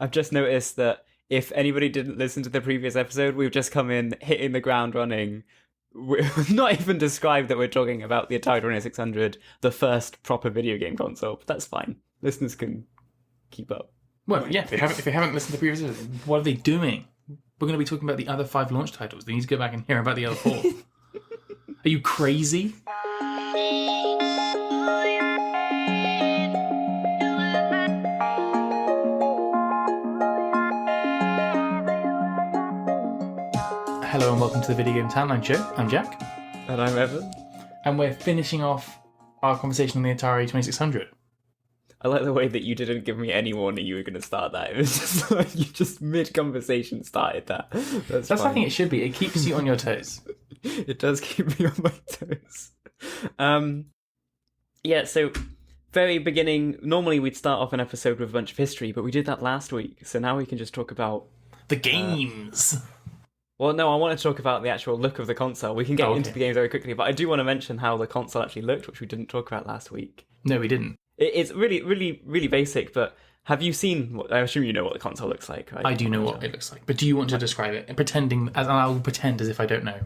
I've just noticed that if anybody didn't listen to the previous episode, we've just come in hitting the ground running. We've not even described that we're talking about the Atari 2600, the first proper video game console, but that's fine. Listeners can keep up. Well, yeah, if they haven't listened to the previous episode, what are they doing? We're going to be talking about the other 5 launch titles. They need to go back and hear about the other 4. Are you crazy? Hello and welcome to the Video Game Timeline Show. I'm Jack. And I'm Evan. And we're finishing off our conversation on the Atari 2600. I like the way that you didn't give me any warning you were going to start that. It was just like you just mid-conversation started that. That's I think it should be. It keeps you on your toes. It does keep me on my toes. Yeah, so very beginning, normally we'd start off an episode with a bunch of history, but we did that last week, so now we can just talk about... The games! Well, no, I want to talk about the actual look of the console. We can get into the games very quickly, but I do want to mention how the console actually looked, which we didn't talk about last week. No, we didn't. It's really, really, really basic, but have you seen... I assume you know what the console looks like, right? I do know what it looks like, but do you want to describe it? And I'll pretend as if I don't know.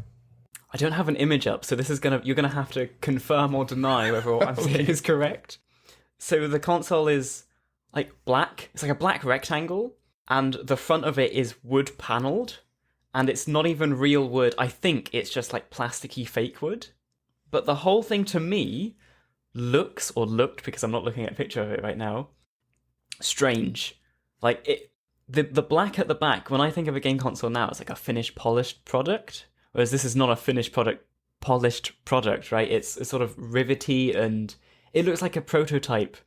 I don't have an image up, so you're gonna have to confirm or deny whether what I'm saying is correct. So the console is like black. It's like a black rectangle, and the front of it is wood panelled, and it's not even real wood. I think it's just like plasticky fake wood. But the whole thing to me looked, because I'm not looking at a picture of it right now, strange. Like the black at the back, when I think of a game console now, it's like a finished, polished product. Whereas this is not a finished product, polished product, right? It's sort of rivety and it looks like a prototype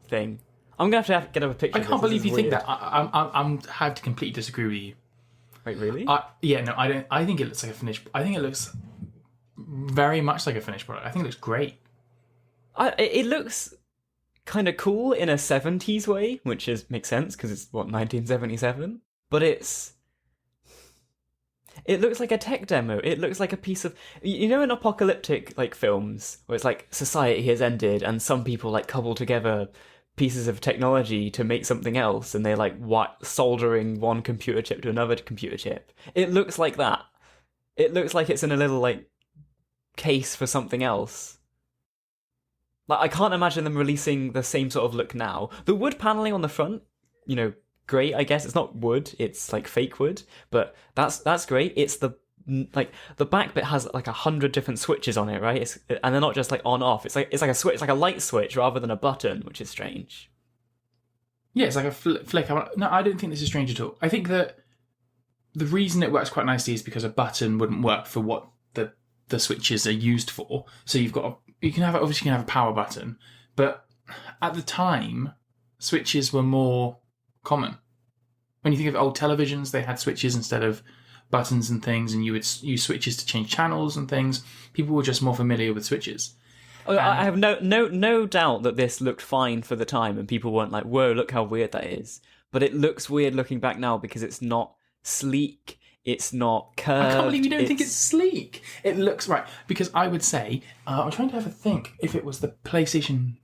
thing. I'm gonna have to get up a picture. I can't believe you think that. I have to completely disagree with you. Wait, really? Yeah, no, I don't. I think it looks like a finished. I think it looks very much like a finished product. I think it looks great. It looks kind of cool in a 70s way, which makes sense because it's 1977. But it looks like a tech demo. It looks like a piece of... You know in apocalyptic like films where it's like society has ended and some people like cobble together pieces of technology to make something else and they're like soldering one computer chip to another computer chip. It looks like that. It looks like it's in a little like case for something else. Like I can't imagine them releasing the same sort of look now. The wood paneling on the front, great, I guess. It's not wood, it's like fake wood, but that's great. It's the back bit has like 100 different switches on it, right? And they're not just like on off. It's like a switch, it's like a light switch rather than a button, which is strange. Yeah, it's like a flick. No, I don't think this is strange at all. I think that the reason it works quite nicely is because a button wouldn't work for what the switches are used for. So you can have a power button, but at the time switches were more common. When you think of old televisions, they had switches instead of buttons and things, and you would use switches to change channels and things. People were just more familiar with switches. I have no doubt that this looked fine for the time, and people weren't like, "Whoa, look how weird that is." But it looks weird looking back now because it's not sleek. It's not curved. I can't believe you don't think it's sleek. It looks right because I would say I'm trying to have a think if it was the PlayStation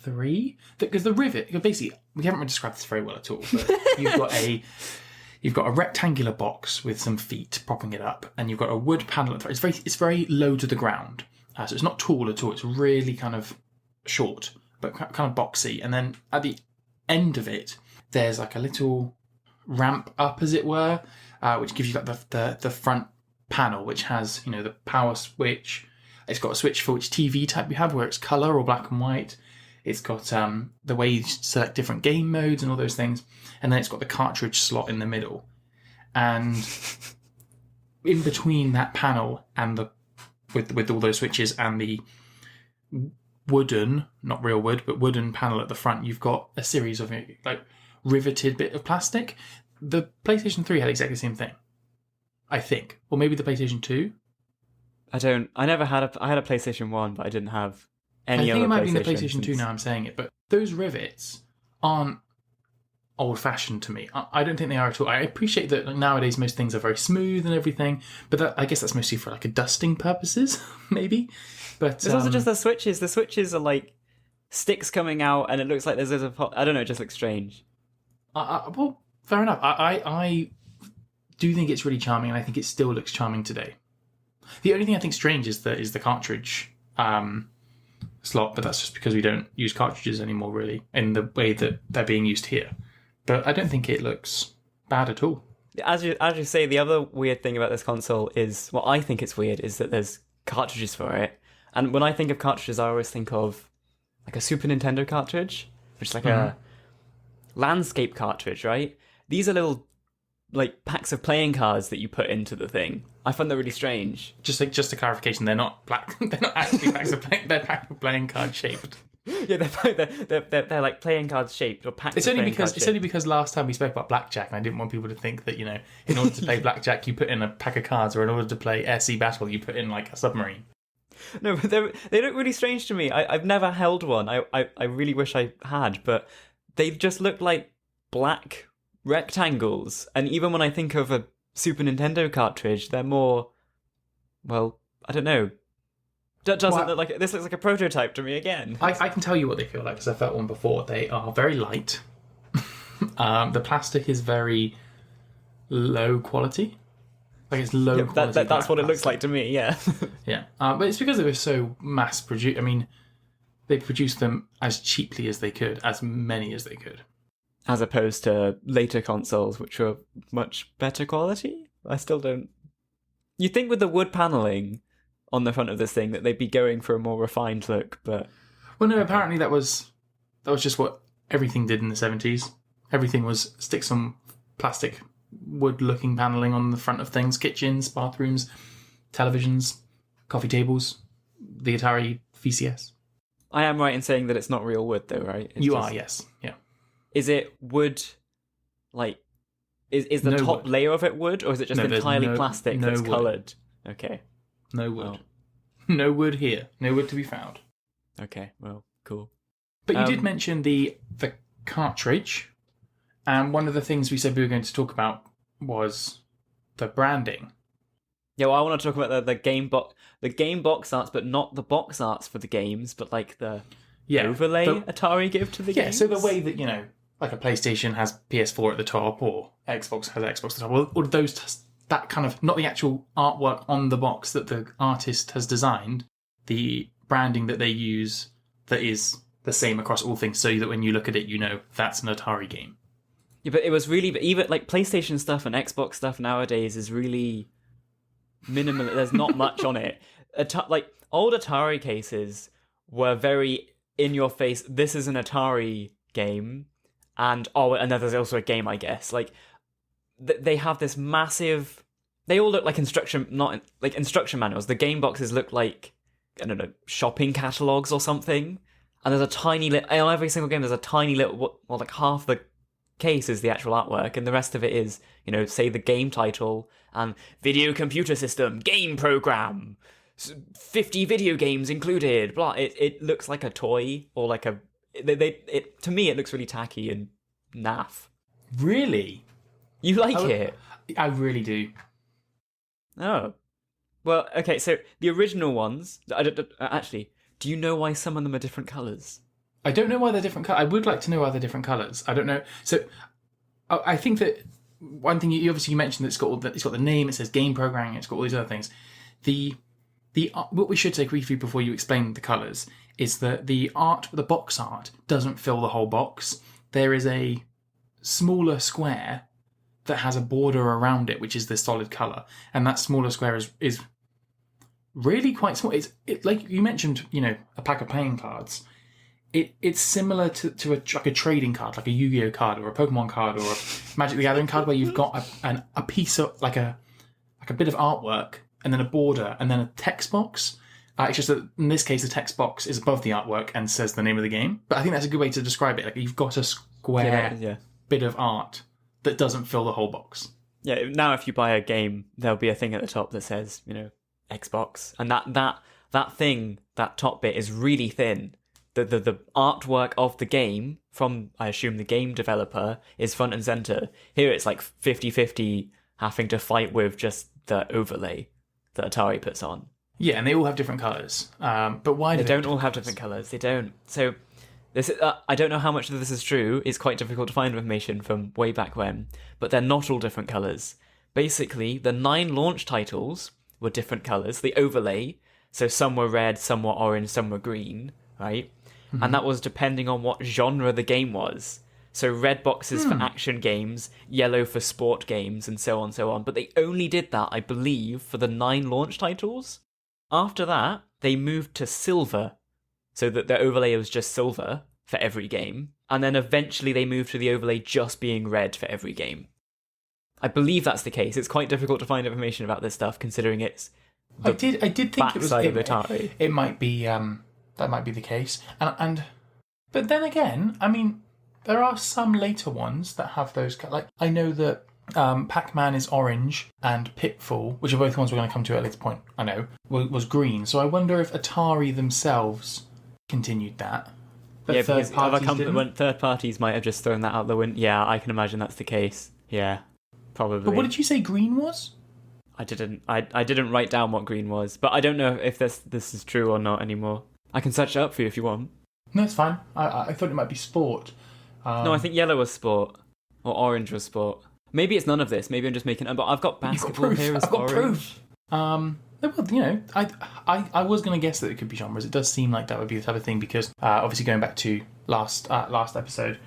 3, because the rivet, basically, we haven't really described this very well at all, but you've got a rectangular box with some feet propping it up, and you've got a wood panel at the front. It's very low to the ground, so it's not tall at all. It's really kind of short, but kind of boxy. And then at the end of it, there's like a little ramp up, as it were, which gives you like the front panel, which has the power switch. It's got a switch for which TV type you have, where it's colour or black and white. It's got the way you select different game modes and all those things. And then it's got the cartridge slot in the middle. And in between that panel and with all those switches and the wooden, not real wood, but wooden panel at the front, you've got a series of like riveted bit of plastic. The PlayStation 3 had exactly the same thing, I think. Or maybe the PlayStation 2. I had a PlayStation 1, but I didn't have I think it might be in the PlayStation 2 now I'm saying it, but those rivets aren't old-fashioned to me. I don't think they are at all. I appreciate that nowadays most things are very smooth and everything, but I guess that's mostly for like a dusting purposes, maybe. But it's also just the switches. The switches are like sticks coming out, and it looks like there's I don't know. It just looks strange. Well, fair enough. I do think it's really charming, and I think it still looks charming today. The only thing I think strange is the cartridge slot, but that's just because we don't use cartridges anymore, really, in the way that they're being used here. But I don't think it looks bad at all. As you say, the other weird thing about this console is, well, I think it's weird, is that there's cartridges for it. And when I think of cartridges, I always think of like a Super Nintendo cartridge, which is like a landscape cartridge, right? These are little like packs of playing cards that you put into the thing. I find that really strange. Just a clarification, they're not black. They're not actually packs of playing. They're packs of playing card shaped. Yeah, they're like playing cards shaped or packs. It's only because last time we spoke about blackjack, and I didn't want people to think that, in order to play blackjack you put in a pack of cards, or in order to play air sea battle you put in like a submarine. No, but they look really strange to me. I've never held one. I really wish I had, but they just look like black rectangles. And even when I think of a Super Nintendo cartridge, they're more, well, I don't know. Doesn't look like this looks like a prototype to me again. I can tell you what they feel like because I felt one before. They are very light. The plastic is very low quality. Like it's low quality. That's what it looks like to me. Yeah. Yeah, but it's because they were so mass produced. I mean, they produced them as cheaply as they could, as many as they could, as opposed to later consoles, which were much better quality. I still don't. You'd think with the wood paneling on the front of this thing that they'd be going for a more refined look, but well, no. Apparently, that was just what everything did in the 70s. Everything was stick some plastic, wood-looking paneling on the front of things: kitchens, bathrooms, televisions, coffee tables, the Atari VCS. I am right in saying that it's not real wood, though, right? You are, yes, yeah. Is it wood? Like, is the top layer of it wood, or is it just entirely plastic that's coloured? Okay. No wood. No wood here. No wood to be found. Okay, well, cool. But you did mention the cartridge, and one of the things we said we were going to talk about was the branding. Yeah, well, I want to talk about the game box arts, but not the box arts for the games, but like the overlay Atari give to the games. Yeah, so the way that, like a PlayStation has PS4 at the top, or Xbox has Xbox at the top, or those, that kind of, not the actual artwork on the box that the artist has designed, the branding that they use that is the same across all things, so that when you look at it, that's an Atari game. Yeah, but it was really, but even like PlayStation stuff and Xbox stuff nowadays is really minimal. There's not much on it. Like old Atari cases were very in your face. This is an Atari game, and there's also a game, I guess. Like they have this massive. They all look like instruction manuals. The game boxes look like, I don't know, shopping catalogs or something. And there's a tiny little, on every single game, there's a tiny little, like half the case is the actual artwork, and the rest of it is, say the game title and video computer system, game program, 50 video games included, blah. It looks like a toy, or like to me, it looks really tacky and naff. Really? You like it? I really do. Oh. Well, okay, so the original ones, actually, do you know why some of them are different colours? I don't know why they're different colours. I would like to know why they're different colours. I don't know. So, I think that one thing you mentioned that it's got the name. It says game programming. It's got all these other things. What we should say briefly before you explain the colours is that the box art doesn't fill the whole box. There is a smaller square that has a border around it, which is the solid colour, and that smaller square is really quite small. It's like you mentioned, a pack of playing cards. It's similar to a trading card, like a Yu-Gi-Oh card or a Pokemon card or a Magic the Gathering card, where you've got a piece of like a bit of artwork and then a border and then a text box. It's just that in this case the text box is above the artwork and says the name of the game. But I think that's a good way to describe it. Like you've got a square bit of art that doesn't fill the whole box. Yeah. Now, if you buy a game, there'll be a thing at the top that says Xbox, and that thing, that top bit is really thin. The artwork of the game from, I assume, the game developer is front and center. Here it's like 50-50 having to fight with just the overlay that Atari puts on. Yeah, and they all have different colours. But why they don't all have different colours? They don't. So This I don't know how much of this is true. It's quite difficult to find information from way back when, but they're not all different colours. Basically, the 9 launch titles were different colours. The overlay, so some were red, some were orange, some were green, right? Mm-hmm. And that was depending on what genre the game was. So red boxes for action games, yellow for sport games, and so on, so on. But they only did that, I believe, for the 9 launch titles. After that, they moved to silver, so that the overlay was just silver for every game. And then eventually they moved to the overlay just being red for every game. I believe that's the case. It's quite difficult to find information about this stuff, considering it's I did think it was of Atari. It might be that might be the case, and but then again, I mean, there are some later ones that have those. Like I know that Pac-Man is orange and Pitfall, which are both ones we're going to come to at a later point. I know was green. So I wonder if Atari themselves continued that. But yeah, because third parties might have just thrown that out the window. Yeah, I can imagine that's the case. Yeah, probably. But what did you say green was? I didn't write down what green was, but I don't know if this is true or not anymore. I can search it up for you if you want. No, it's fine. I thought it might be sport. No, I think yellow was sport, or orange was sport. Maybe it's none of this. Maybe I'm just making. But I've got basketball here as orange. Proof. Well, you know, I was going to guess that it could be genres. It does seem like that would be the type of thing because obviously going back to last episode,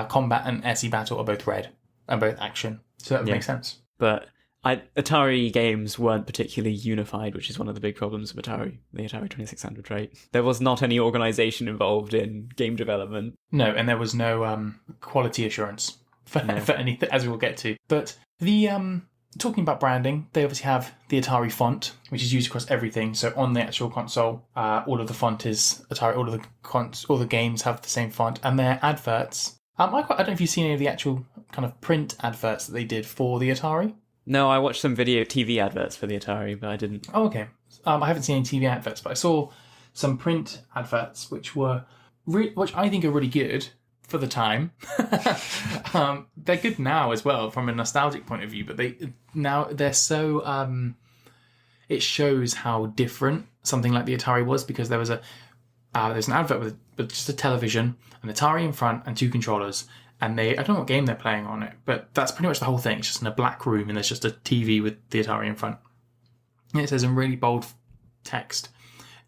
combat and SE battle are both red and both action, so that would make sense. But Atari games weren't particularly unified, which is one of the big problems of Atari, the Atari 2600, right? There was not any organisation involved in game development. No, and there was no quality assurance for anything, as we will get to. But the talking about branding, they obviously have the Atari Font, which is used across everything. So on the actual console, all of the font is Atari. All the games have the same font, and their adverts. I don't know if you've seen any of the actual kind of print adverts that they did for the Atari. No, I watched some TV adverts for the Atari, but I didn't. Oh, okay. I haven't seen any TV adverts, but I saw some print adverts, which I think are really good for the time. They're good now as well from a nostalgic point of view, but they're so. It shows how different something like the Atari was because there's an advert with just a television, an Atari in front, and 2 controllers. And I don't know what game they're playing on it, but that's pretty much the whole thing. It's just in a black room and there's just a TV with the Atari in front. And it says in really bold text,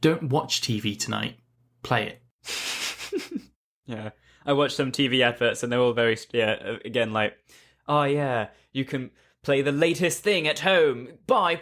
"Don't watch TV tonight, play it." Yeah. I watched some TV adverts and they're all very, again, like, oh yeah, you can play the latest thing at home. Buy,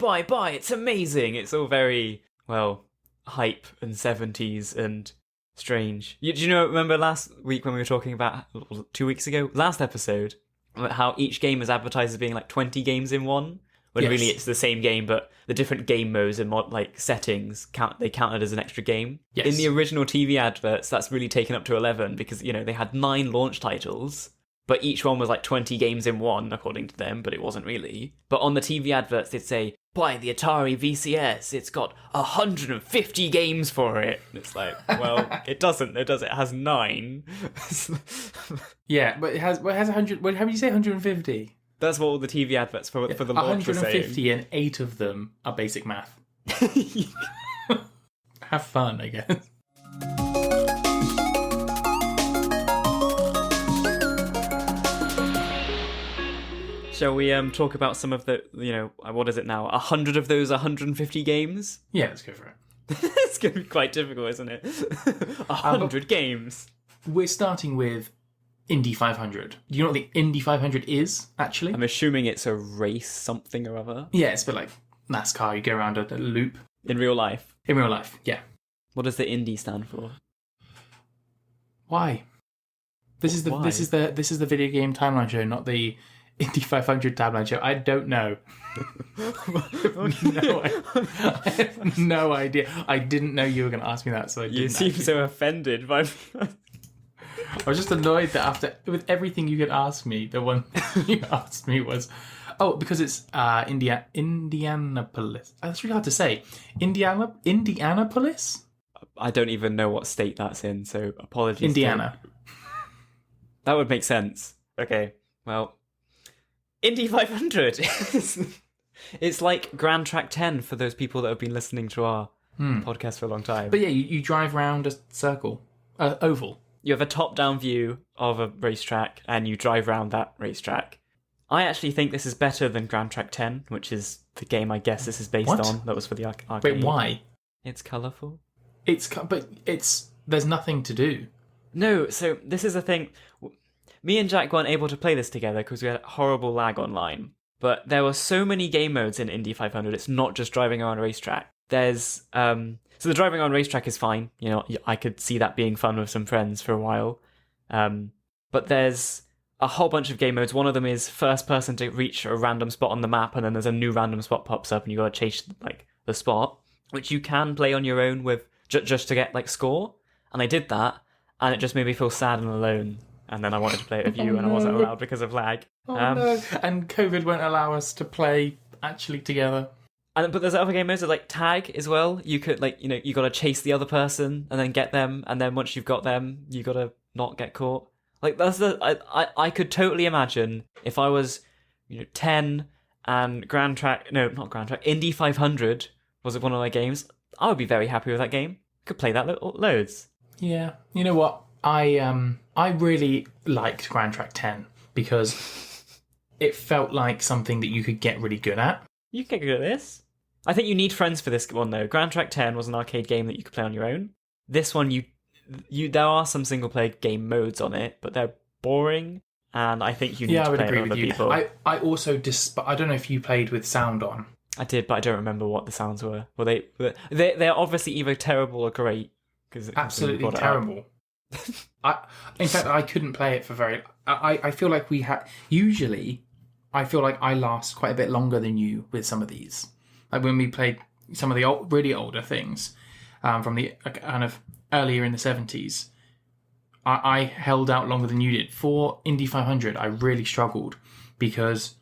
it's amazing. It's all very, well, hype and 70s and strange. Do you remember last week when we were talking about, 2 weeks ago, last episode, about how each game is advertised as being like 20 games in one? When really it's the same game, but the different game modes and settings counted as an extra game. Yes. In the original TV adverts, that's really taken up to 11 because, they had 9 launch titles, but each one was like 20 games in one, according to them, but it wasn't really. But on the TV adverts, they'd say, buy the Atari VCS, it's got 150 games for it. And it's like, well, it doesn't. It does. It has 9. Yeah, but it has 100. How do you say 150? That's what all the TV adverts for the launch were saying. 150 and 8 of them are basic math. Have fun, I guess. Shall we talk about some of the, what is it now? 100 of those 150 games? Yeah, let's go for it. It's going to be quite difficult, isn't it? 100 games. We're starting with Indy 500. Do you know what the Indy 500 is, actually? I'm assuming it's a race something or other. Yeah, it's a bit like NASCAR. You go around a loop. In real life? In real life, yeah. What does the Indy stand for? Why? This is the video game timeline show, not the Indy 500 timeline show. I don't know. I have no idea. I didn't know you were going to ask me that, so I didn't. You seem so offended by me. I was just annoyed that with everything you could ask me, the one you asked me was, because it's Indianapolis. That's really hard to say. Indianapolis? I don't even know what state that's in, so apologies. Indiana. That would make sense. Okay, well, Indy 500. It's like Grand Track 10 for those people that have been listening to our podcast for a long time. But yeah, you drive around a circle, oval. you have a top-down view of a racetrack, and you drive around that racetrack. I actually think this is better than Grand Track 10, which is the game I guess this is based on. That was for the arcade. Wait, why? It's colourful. There's nothing to do. No, so this is the thing. Me and Jack weren't able to play this together because we had horrible lag online. But there were so many game modes in Indy 500. It's not just driving around a racetrack. There's so the driving around racetrack is fine. You know, I could see that being fun with some friends for a while. But there's a whole bunch of game modes. One of them is first person to reach a random spot on the map, and then there's a new random spot pops up, and you got to chase like the spot, which you can play on your own with just to get like score. And I did that, and it just made me feel sad and alone. And then I wanted to play it with you, and I wasn't allowed because of lag. No. And COVID won't allow us to play actually together. But there's other game modes that like tag as well. You could you got to chase the other person and then get them, and then once you've got them, you got to not get caught. Like I could totally imagine if I was 10 and Indy 500 was one of my games. I would be very happy with that game. Could play that loads. Yeah, you know what? I really liked Grand Track 10 because it felt like something that you could get really good at. You can get good at this. I think you need friends for this one though. Grand Track 10 was an arcade game that you could play on your own. This one, there are some single player game modes on it, but they're boring, and I think you need to play with other people. I also I don't know if you played with sound on. I did, but I don't remember what the sounds were. Well, they're obviously either terrible or great. Absolutely terrible. In fact, I couldn't play it for very. I feel like we had. Usually, I feel like I last quite a bit longer than you with some of these. Like when we played some of the really older things from the kind of earlier in the 70s, I held out longer than you did. For Indy 500, I really struggled because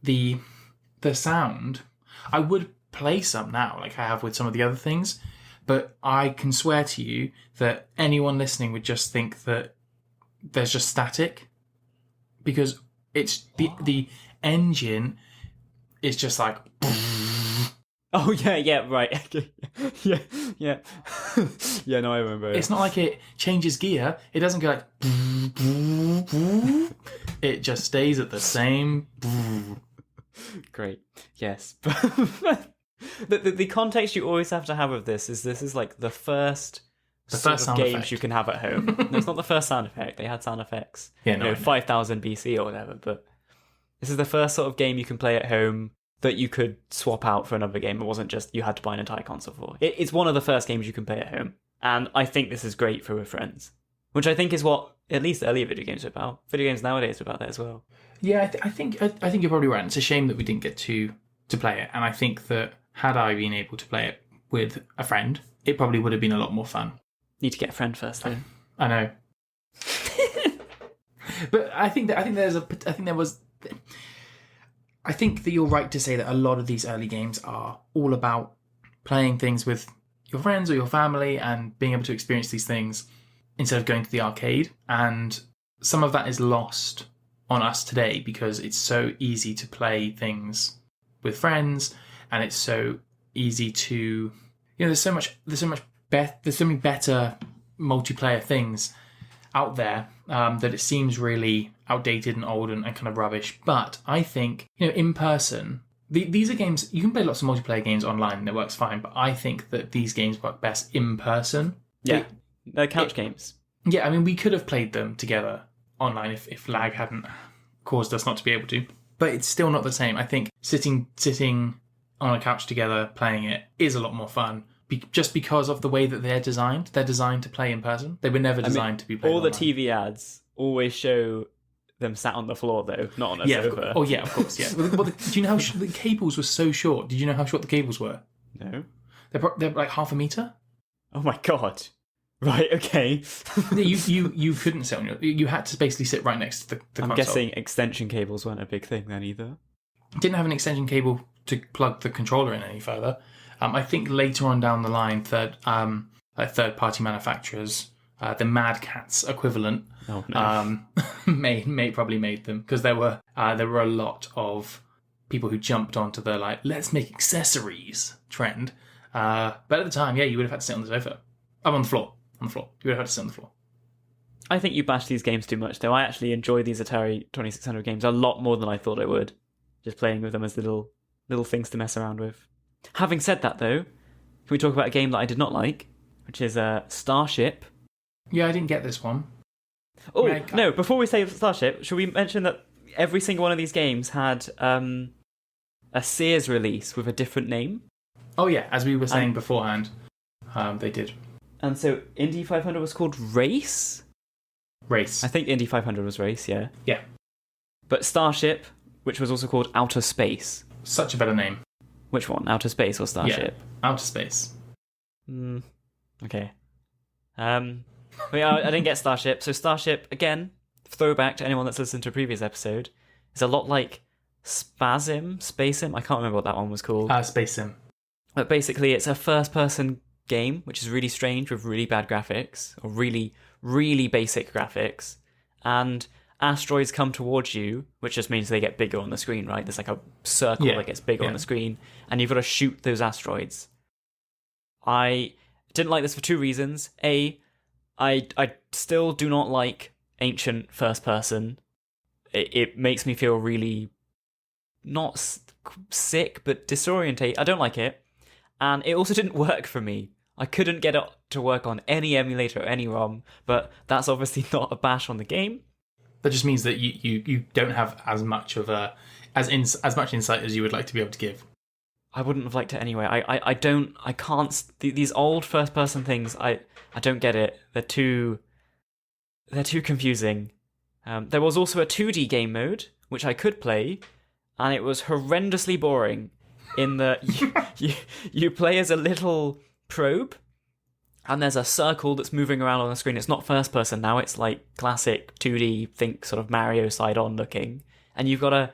the sound. I would play some now, like I have with some of the other things. But I can swear to you that anyone listening would just think that there's just static, because it's the engine is just like. Oh yeah, right. yeah. Yeah, no, I remember. It's not like it changes gear. It doesn't go like. It just stays at the same. Great. Yes. The context you always have to have of this is like the first sort of games effect you can have at home. No, it's not the first sound effect. They had sound effects. Yeah, no, 5000 BC or whatever. But this is the first sort of game you can play at home that you could swap out for another game. It wasn't just you had to buy an entire console for. It's one of the first games you can play at home, and I think this is great for with friends, which I think is what at least earlier video games are about. Video games nowadays are about that as well. Yeah, I think you're probably right. It's a shame that we didn't get to play it, and I think that had I been able to play it with a friend, it probably would have been a lot more fun. Need to get a friend first, though. I know, but I think that you're right to say that a lot of these early games are all about playing things with your friends or your family and being able to experience these things instead of going to the arcade. And some of that is lost on us today because it's so easy to play things with friends, and it's so easy to, there's so many better multiplayer things out there that it seems really outdated and old and kind of rubbish. But I think, in person, these are games, you can play lots of multiplayer games online and it works fine, but I think that these games work best in person. Yeah, they're couch games. Yeah, I mean, we could have played them together online if lag hadn't caused us not to be able to. But it's still not the same. I think sitting on a couch together playing it is a lot more fun. Just because of the way that they're designed. They're designed to play in person. They were never designed to be played online. The TV ads always show them sat on the floor, though, not on a sofa. Oh, yeah, of course, yeah. Well, do you know how the cables were so short? Did you know how short the cables were? No. They're like half a metre. Oh, my God. Right, okay. you couldn't sit on you had to basically sit right next to the console. I'm guessing extension cables weren't a big thing then either. Didn't have an extension cable to plug the controller in any further. I think later on down the line, third-party manufacturers, the Mad Catz equivalent, probably made them, because there were a lot of people who jumped onto the let's make accessories trend. But at the time, you would have had to sit on the sofa, on the floor. You would have had to sit on the floor. I think you bash these games too much, though. I actually enjoy these Atari 2600 games a lot more than I thought I would. Just playing with them as little things to mess around with. Having said that, though, can we talk about a game that I did not like, which is Starship? Yeah, I didn't get this one. Oh, no, before we say Starship, should we mention that every single one of these games had a Sears release with a different name? Oh, yeah, as we were saying beforehand, they did. And so Indy 500 was called Race? Race. I think Indy 500 was Race, yeah. Yeah. But Starship, which was also called Outer Space. Such a better name. Which one? Outer Space or Starship? Yeah, Outer Space. Okay. But yeah, I didn't get Starship. So Starship, again, throwback to anyone that's listened to a previous episode, is a lot like Spacem. I can't remember what that one was called. Space Sim. But basically, it's a first-person game, which is really strange with really bad graphics, or really, really basic graphics. And asteroids come towards you, which just means they get bigger on the screen, right? There's like a circle that gets bigger on the screen, and you've got to shoot those asteroids. I didn't like this for two reasons. A, I still do not like ancient first person. It makes me feel really not sick, but disorientate. I don't like it. And it also didn't work for me. I couldn't get it to work on any emulator or any ROM, but that's obviously not a bash on the game. That just means that you don't have as much of as much insight as you would like to be able to give. I wouldn't have liked it anyway. I can't. These old first person things, I don't get it. They're too confusing. There was also a 2D game mode which I could play, and it was horrendously boring. In that you play as a little probe, and there's a circle that's moving around on the screen. It's not first person now. It's like classic 2D, think sort of Mario side on looking, and you've got to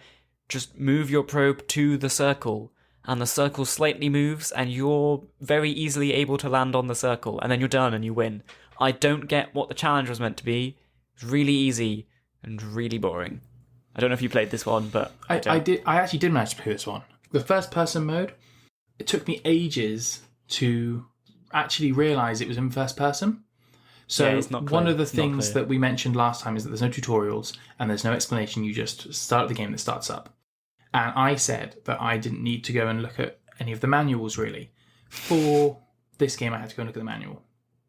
just move your probe to the circle. And the circle slightly moves, and you're very easily able to land on the circle, and then you're done and you win. I don't get what the challenge was meant to be. It's really easy and really boring. I don't know if you played this one, but I actually did manage to play this one. The first person mode, it took me ages to actually realise it was in first person. So yeah, it's not clear. One of the things that we mentioned last time is that there's no tutorials and there's no explanation. You just start the game that starts up. And I said that I didn't need to go and look at any of the manuals, really. For this game, I had to go and look at the manual.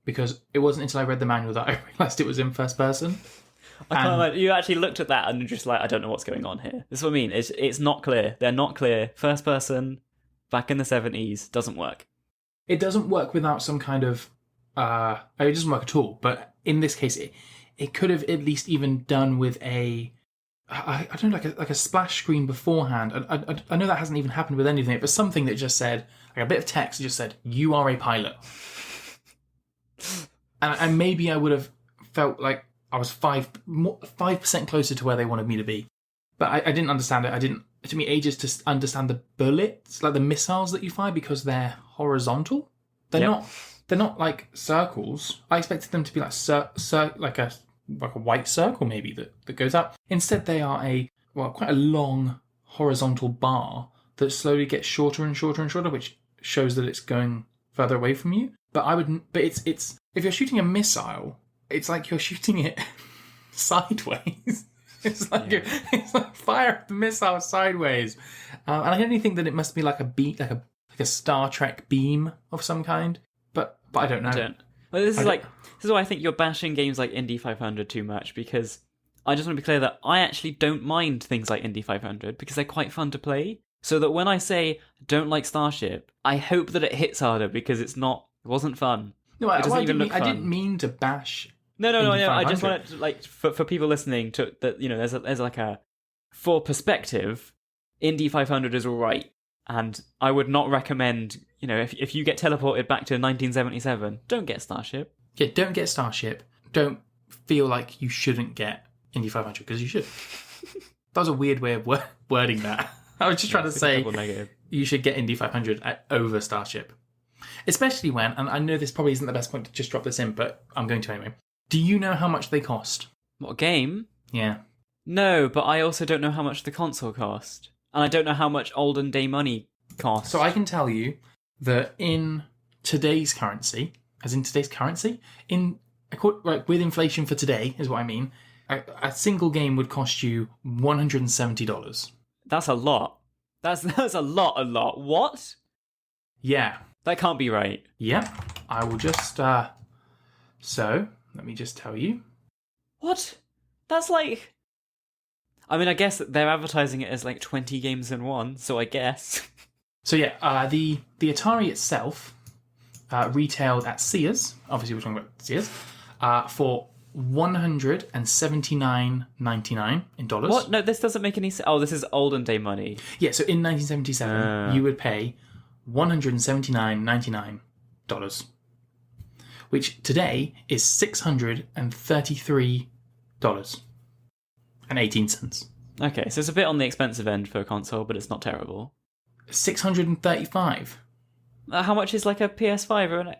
Because it wasn't until I read the manual that I realised it was in first person. You actually looked at that and you're just like, I don't know what's going on here. This is what I mean. It's not clear. They're not clear. First person, back in the 70s, doesn't work. It doesn't work without some kind of... it doesn't work at all. But in this case, it could have at least even done with a... I don't know, like a splash screen beforehand. I know that hasn't even happened with anything, but something that just said, like a bit of text that just said, you are a pilot. and maybe I would have felt like I was 5% closer to where they wanted me to be. But I didn't understand it. It took me ages to understand the bullets, like the missiles that you fire, because they're horizontal. They're not like circles. I expected them to be like like a white circle maybe that goes up. Instead, they are quite a long horizontal bar that slowly gets shorter and shorter and shorter, which shows that it's going further away from you. But it's if you're shooting a missile, it's like you're shooting it sideways. It's like fire the missile sideways. And I only think that it must be like a Star Trek beam of some kind. But I don't know. Well, this is why I think you're bashing games like Indy 500 too much, because I just want to be clear that I actually don't mind things like Indy 500 because they're quite fun to play. So that when I say don't like Starship, I hope that it hits harder because it wasn't fun. No, I didn't mean to bash. No. I just want it for people listening to that. There's like a for perspective. Indy 500 is all right, and I would not recommend. If you get teleported back to 1977, don't get Starship. Yeah, don't get Starship. Don't feel like you shouldn't get Indy 500 because you should. That was a weird way of wording that. I was just trying to say you should get Indy 500 over Starship. Especially when, and I know this probably isn't the best point to just drop this in, but I'm going to anyway. Do you know how much they cost? What, a game? Yeah. No, but I also don't know how much the console cost. And I don't know how much olden day money cost. So I can tell you that in today's currency, in like with inflation for today is what I mean. A single game would cost you $170. That's a lot. That's a lot. What? Yeah. That can't be right. Yeah. I will just. So let me just tell you. What? That's like. I mean, I guess they're advertising it as like 20 games in one, so I guess. So yeah, the Atari itself retailed at Sears. Obviously, we're talking about Sears for $179.99 in dollars. What? No, this doesn't make any sense. Oh, this is olden day money. Yeah, so in 1977, you would pay $179.99, which today is $633.18. Okay, so it's a bit on the expensive end for a console, but it's not terrible. $635. How much is like a PS5 or an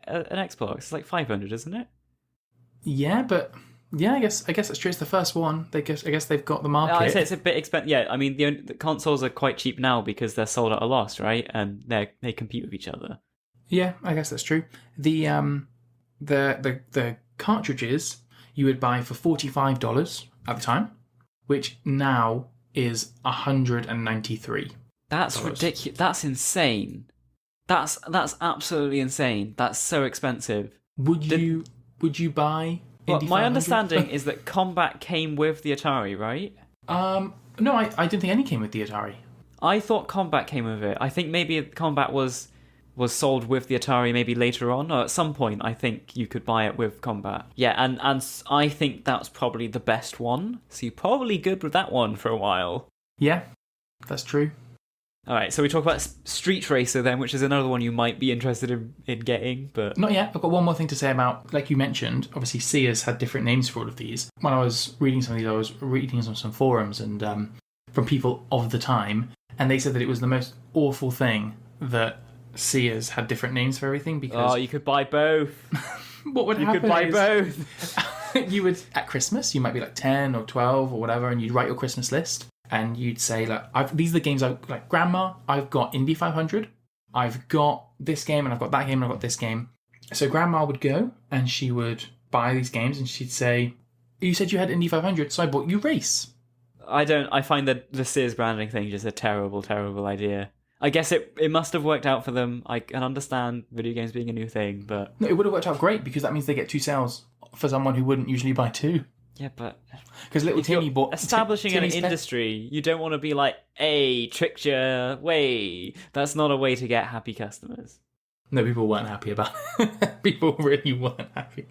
Xbox? It's like 500, isn't it? Yeah, but yeah, I guess that's true. It's the first one. I guess they've got the market. I'd say it's a bit expensive. Yeah, I mean the consoles are quite cheap now because they're sold at a loss, right? And they compete with each other. Yeah, I guess that's true. The cartridges you would buy for $45 at the time, which now is $193. That's ridiculous. That's insane. That's absolutely insane. That's so expensive. Would you buy? Well, Indy my 500? understanding is that Combat came with the Atari, right? No, I didn't think any came with the Atari. I thought Combat came with it. I think maybe Combat was sold with the Atari maybe later on, or at some point I think you could buy it with Combat. Yeah, and I think that's probably the best one. So you're probably good with that one for a while. Yeah, that's true. Alright, so we talk about Street Racer then, which is another one you might be interested in getting, but... Not yet. I've got one more thing to say about, like you mentioned, obviously Sears had different names for all of these. When I was reading some of these, I was reading some forums and from people of the time, and they said that it was the most awful thing that Sears had different names for everything because... Oh, you could buy both. What would happen? You could buy both. You would, at Christmas, you might be like 10 or 12 or whatever, and you'd write your Christmas list. And you'd say, like, these are the games like, Grandma, I've got Indy 500, I've got this game, and I've got that game, and I've got this game. So Grandma would go, and she would buy these games, and she'd say, you said you had Indy 500, so I bought you Race. I find that the Sears branding thing just a terrible, terrible idea. I guess it must have worked out for them. I can understand video games being a new thing, but... No, it would have worked out great, because that means they get 2 sales for someone who wouldn't usually buy 2. Yeah, but... Because little Timmy bought... Establishing an industry, you don't want to be like, hey, tricked ya, way. That's not a way to get happy customers. No, people weren't happy about it. People really weren't happy.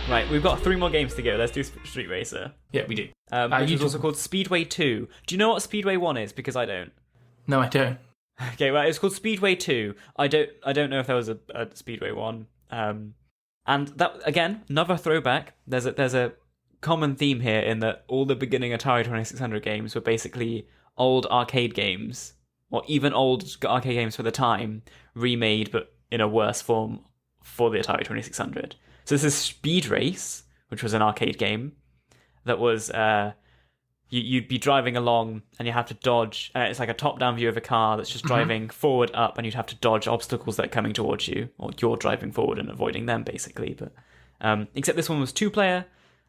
Right, we've got 3 more games to go. Let's do Street Racer. Yeah, we do. Which is also called Speedway 2. Do you know what Speedway 1 is? Because I don't. No, I don't. Okay, well, it's called Speedway 2. I don't know if there was a Speedway 1. And that, again, another throwback. There's a common theme here in that all the beginning Atari 2600 games were basically old arcade games, or even old arcade games for the time, remade but in a worse form for the Atari 2600. So this is Speed Race, which was an arcade game that was... You'd be driving along and you have to dodge. It's like a top-down view of a car that's just driving forward up, and you'd have to dodge obstacles that are coming towards you, or you're driving forward and avoiding them, basically. But except this one was 2-player,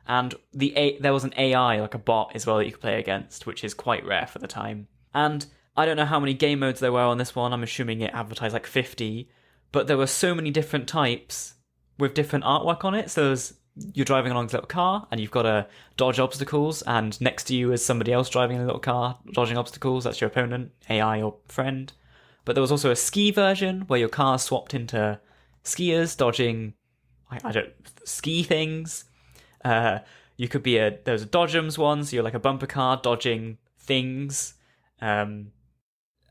and there was an AI, like a bot, as well, that you could play against, which is quite rare for the time. And I don't know how many game modes there were on this one. I'm assuming it advertised like 50, but there were so many different types with different artwork on it. So you're driving along this little car and you've got to dodge obstacles, and next to you is somebody else driving a little car dodging obstacles. That's your opponent, AI or friend. But there was also a ski version where your car swapped into skiers dodging ski things. You could be there was a Dodgems one, so you're like a bumper car dodging things. And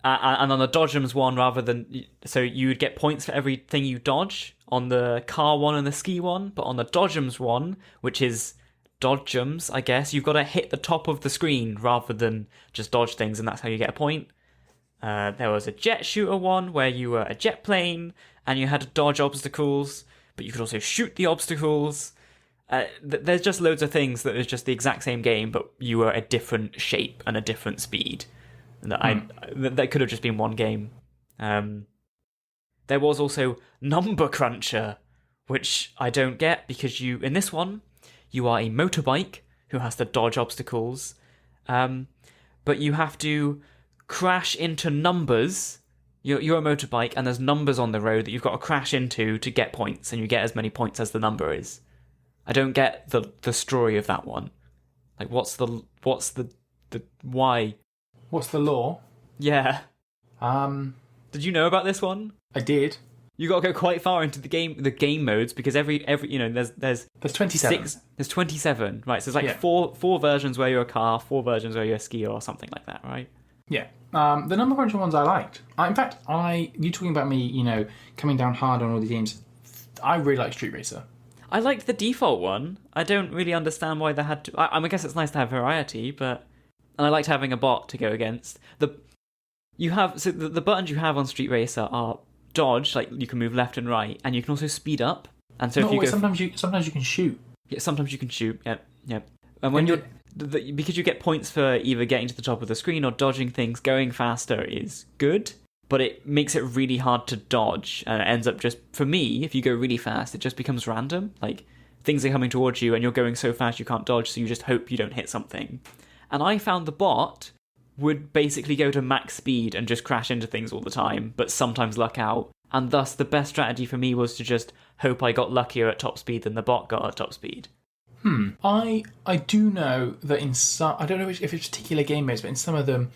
on the Dodgems one, so you would get points for everything you dodge on the car one and the ski one, but on the Dodgems one, which is Dodgems, I guess, you've got to hit the top of the screen rather than just dodge things, and that's how you get a point. There was a jet shooter one where you were a jet plane and you had to dodge obstacles, but you could also shoot the obstacles. There's just loads of things that is just the exact same game, but you were a different shape and a different speed. That could have just been one game. There was also Number Cruncher, which I don't get because in this one, you are a motorbike who has to dodge obstacles, but you have to crash into numbers. You're a motorbike and there's numbers on the road that you've got to crash into to get points, and you get as many points as the number is. I don't get the story of that one. Like, what's the why? What's the law? Yeah. Did you know about this one? I did. You got to go quite far into the game modes, because every there's 27. There's 27, right? So there's four versions where you're a car, 4 versions where you're a skier, or something like that, right? Yeah. The Number Cruncher ones I liked. In fact, you talking about me, coming down hard on all these games. I really like Street Racer. I liked the default one. I don't really understand why they had to. I guess it's nice to have variety, and I liked having a bot to go against. The buttons you have on Street Racer are dodge, like you can move left and right, and you can also speed up. And so sometimes you can shoot. Yeah, sometimes you can shoot. Yep. And when because you get points for either getting to the top of the screen or dodging things, going faster is good, but it makes it really hard to dodge, and it ends up just, for me, if you go really fast, it just becomes random. Like, things are coming towards you and you're going so fast you can't dodge, so you just hope you don't hit something. And I found the bot would basically go to max speed and just crash into things all the time, but sometimes luck out. And thus, the best strategy for me was to just hope I got luckier at top speed than the bot got at top speed. I do know that in some, I don't know if it's particular game modes, but in some of them,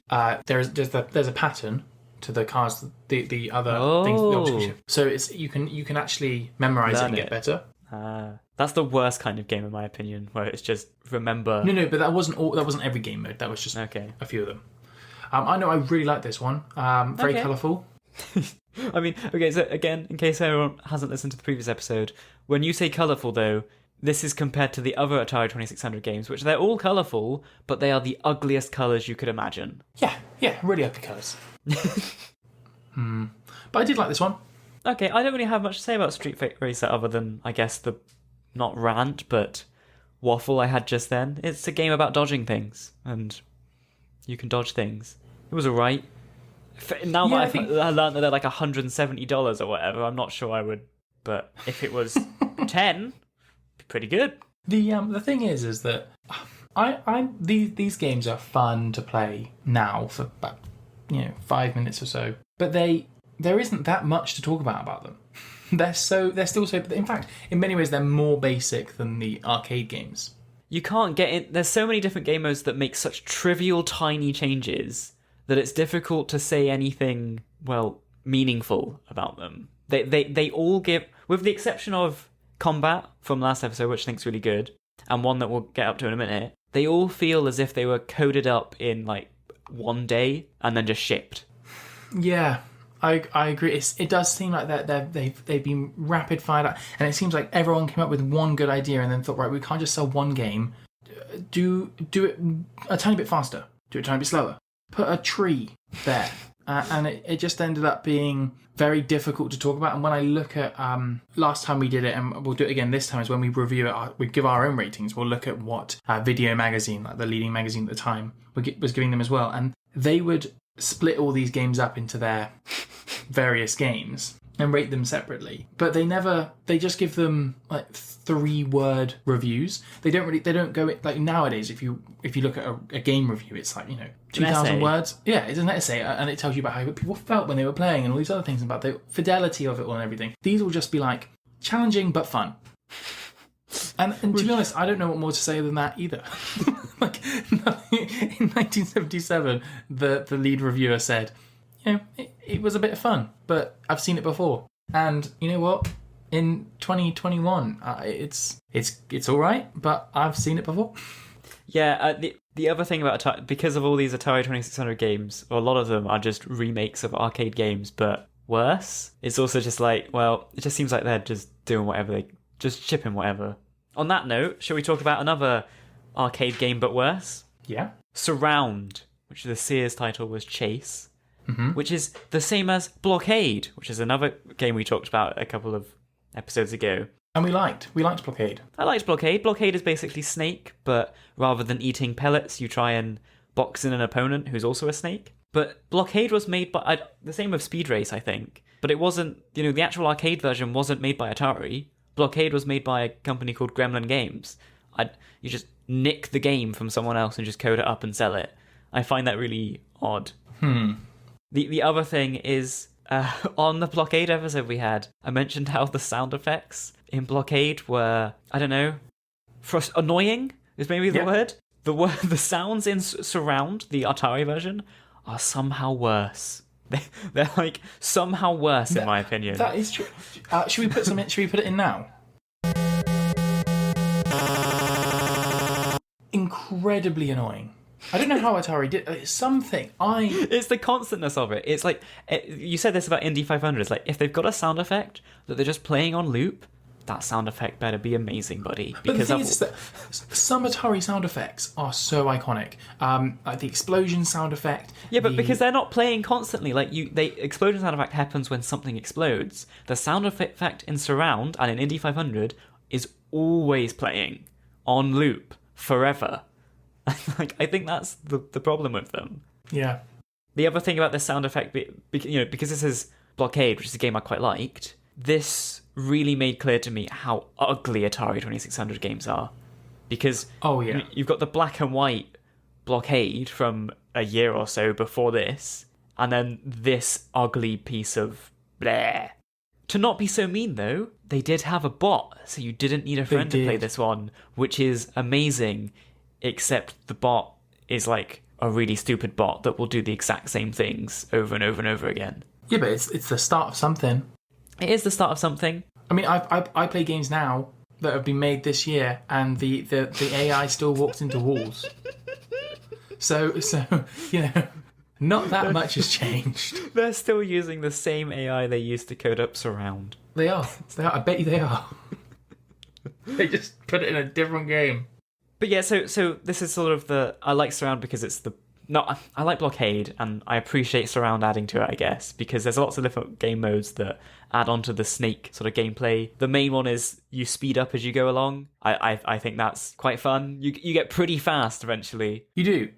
there's a pattern to the cars, the other things, the obstacle shift. So you can actually memorize it and get better. That's the worst kind of game, in my opinion, where it's just remember. No, but that wasn't every game mode. That was just a few of them. I know I really like this one. Very colourful. I mean, okay, so again, in case anyone hasn't listened to the previous episode, when you say colourful, though, this is compared to the other Atari 2600 games, which they're all colourful, but they are the ugliest colours you could imagine. Yeah, really ugly colours. But I did like this one. Okay, I don't really have much to say about Street Racer other than, I guess, the, not rant, but waffle I had just then. It's a game about dodging things, and you can dodge things. It was alright. Now that I learned that they're like $170 or whatever, I'm not sure I would, but if it was 10, pretty good. The thing is that these games are fun to play now for about 5 minutes or so, but there isn't that much to talk about them. They're still so. In fact, in many ways, they're more basic than the arcade games. You can't get in. There's so many different game modes that make such trivial, tiny changes that it's difficult to say anything meaningful about them. They all give, with the exception of combat from last episode, which I think's really good, and one that we'll get up to in a minute. They all feel as if they were coded up in like one day and then just shipped. Yeah, I agree. It does seem like that they've been rapid fired out, and it seems like everyone came up with one good idea and then thought, right, we can't just sell one game. Do it a tiny bit faster. Do it a tiny bit slower. Put a tree there. And it just ended up being very difficult to talk about. And when I look at last time we did it, and we'll do it again this time, is when we review it, we give our own ratings. We'll look at what Video Magazine, like the leading magazine at the time, was giving them as well. And they would split all these games up into their various games and rate them separately. But they just give them like 3-word reviews. They don't go like nowadays. If you look at a game review, it's like 2,000 words. Yeah, it's an essay, and it tells you about how people felt when they were playing and all these other things about the fidelity of it all and everything. These will just be like challenging but fun. And to be honest, I don't know what more to say than that either. Like in 1977, the lead reviewer said, it was a bit of fun, but I've seen it before. And you know what? In 2021, it's all right, but I've seen it before. Yeah, the other thing about Atari, because of all these Atari 2600 games, or a lot of them are just remakes of arcade games, but worse. It's also just like, it just seems like they're just doing whatever, just shipping whatever. On that note, shall we talk about another arcade game but worse? Yeah. Surround, which the Sears title was Chase, which is the same as Blockade, which is another game we talked about a couple of episodes ago. And we liked Blockade. I liked Blockade. Blockade is basically Snake, but rather than eating pellets, you try and box in an opponent who's also a snake. But Blockade was made by the same with Speed Race, I think. But it wasn't, the actual arcade version wasn't made by Atari. Blockade was made by a company called Gremlin Games. You just nick the game from someone else and just code it up and sell it. I find that really odd. The other thing is, on the Blockade episode we had, I mentioned how the sound effects in Blockade were, I don't know, annoying is maybe the word. The sounds in Surround, the Atari version, are somehow worse. They're like somehow worse, in my opinion. That is true. Should we put some in? Should we put it in now? Incredibly annoying. I don't know how Atari did it's something. It's the constantness of it. It's like you said this about Indy 500. It's like if they've got a sound effect that they're just playing on loop, that sound effect better be amazing, buddy. But the thing is that some Atari sound effects are so iconic. Like the explosion sound effect. Yeah, but because they're not playing constantly. Like the explosion sound effect happens when something explodes. The sound effect in Surround and in Indy 500 is always playing on loop forever. Like I think that's the problem with them. Yeah. The other thing about this sound effect, because this is Blockade, which is a game I quite liked, this really made clear to me how ugly Atari 2600 games are. Because you've got the black and white Blockade from a year or so before this, and then this ugly piece of bleh. To not be so mean, though, they did have a bot, so you didn't need a friend to play this one, which is amazing, except the bot is like a really stupid bot that will do the exact same things over and over and over again. Yeah, but it's the start of something. It is the start of something. I mean, I play games now that have been made this year, and the AI still walks into walls. So not that much has changed. They're still using the same AI they used to code up Surround. They are. I bet you they are. They just put it in a different game. But yeah, so this is sort of I like Surround because it's I like Blockade, and I appreciate Surround adding to it, I guess, because there's lots of different game modes that add on to the Snake sort of gameplay. The main one is you speed up as you go along. I think that's quite fun. You get pretty fast eventually. You do.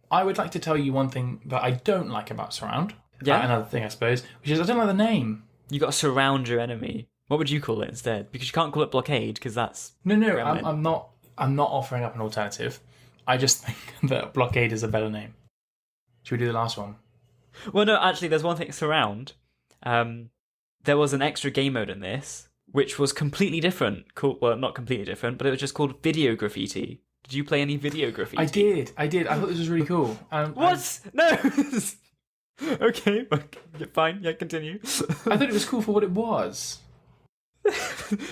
I would like to tell you one thing that I don't like about Surround. Yeah? Another thing, I suppose, which is I don't like the name. You got to surround your enemy. What would you call it instead? Because you can't call it Blockade, because that's... No, I'm not offering up an alternative. I just think that Blockade is a better name. Should we do the last one? Well, no, actually, there's one thing. Surround. There was an extra game mode in this, which was completely different. Well, not completely different, but it was just called Video Graffiti. Did you play any Video Graffiti? I did. I thought this was really cool. What? No! Okay, fine. Yeah, continue. I thought it was cool for what it was.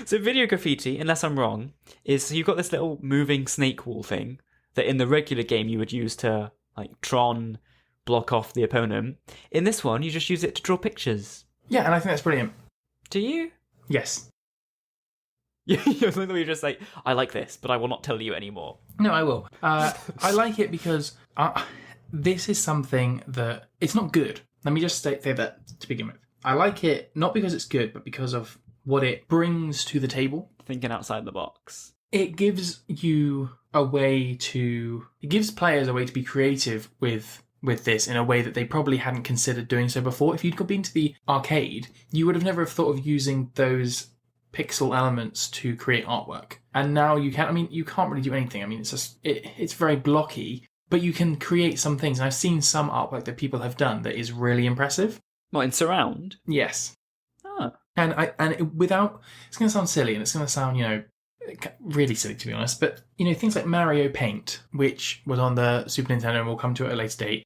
So Video Graffiti, unless I'm wrong, is you've got this little moving snake wall thing that in the regular game you would use to, like, Tron block off the opponent. In this one, you just use it to draw pictures. Yeah, and I think that's brilliant. Do you? Yes. You're literally just like, I like this, but I will not tell you anymore. No, I will. I like it because this is something that... It's not good. Let me just say that to begin with. I like it not because it's good, but because of what it brings to the table. Thinking outside the box. It gives you a way to... It gives players a way to be creative with this in a way that they probably hadn't considered doing so before. If you'd been to the arcade, you would have never thought of using those pixel elements to create artwork. And now you can. I mean, you can't really do anything. I mean, it's just it's very blocky, but you can create some things. And I've seen some artwork that people have done that is really impressive. What, in Surround? Yes. Oh. Without, it's going to sound silly and it's going to sound, really silly to be honest, but, things like Mario Paint, which was on the Super Nintendo and we'll come to it at a later date,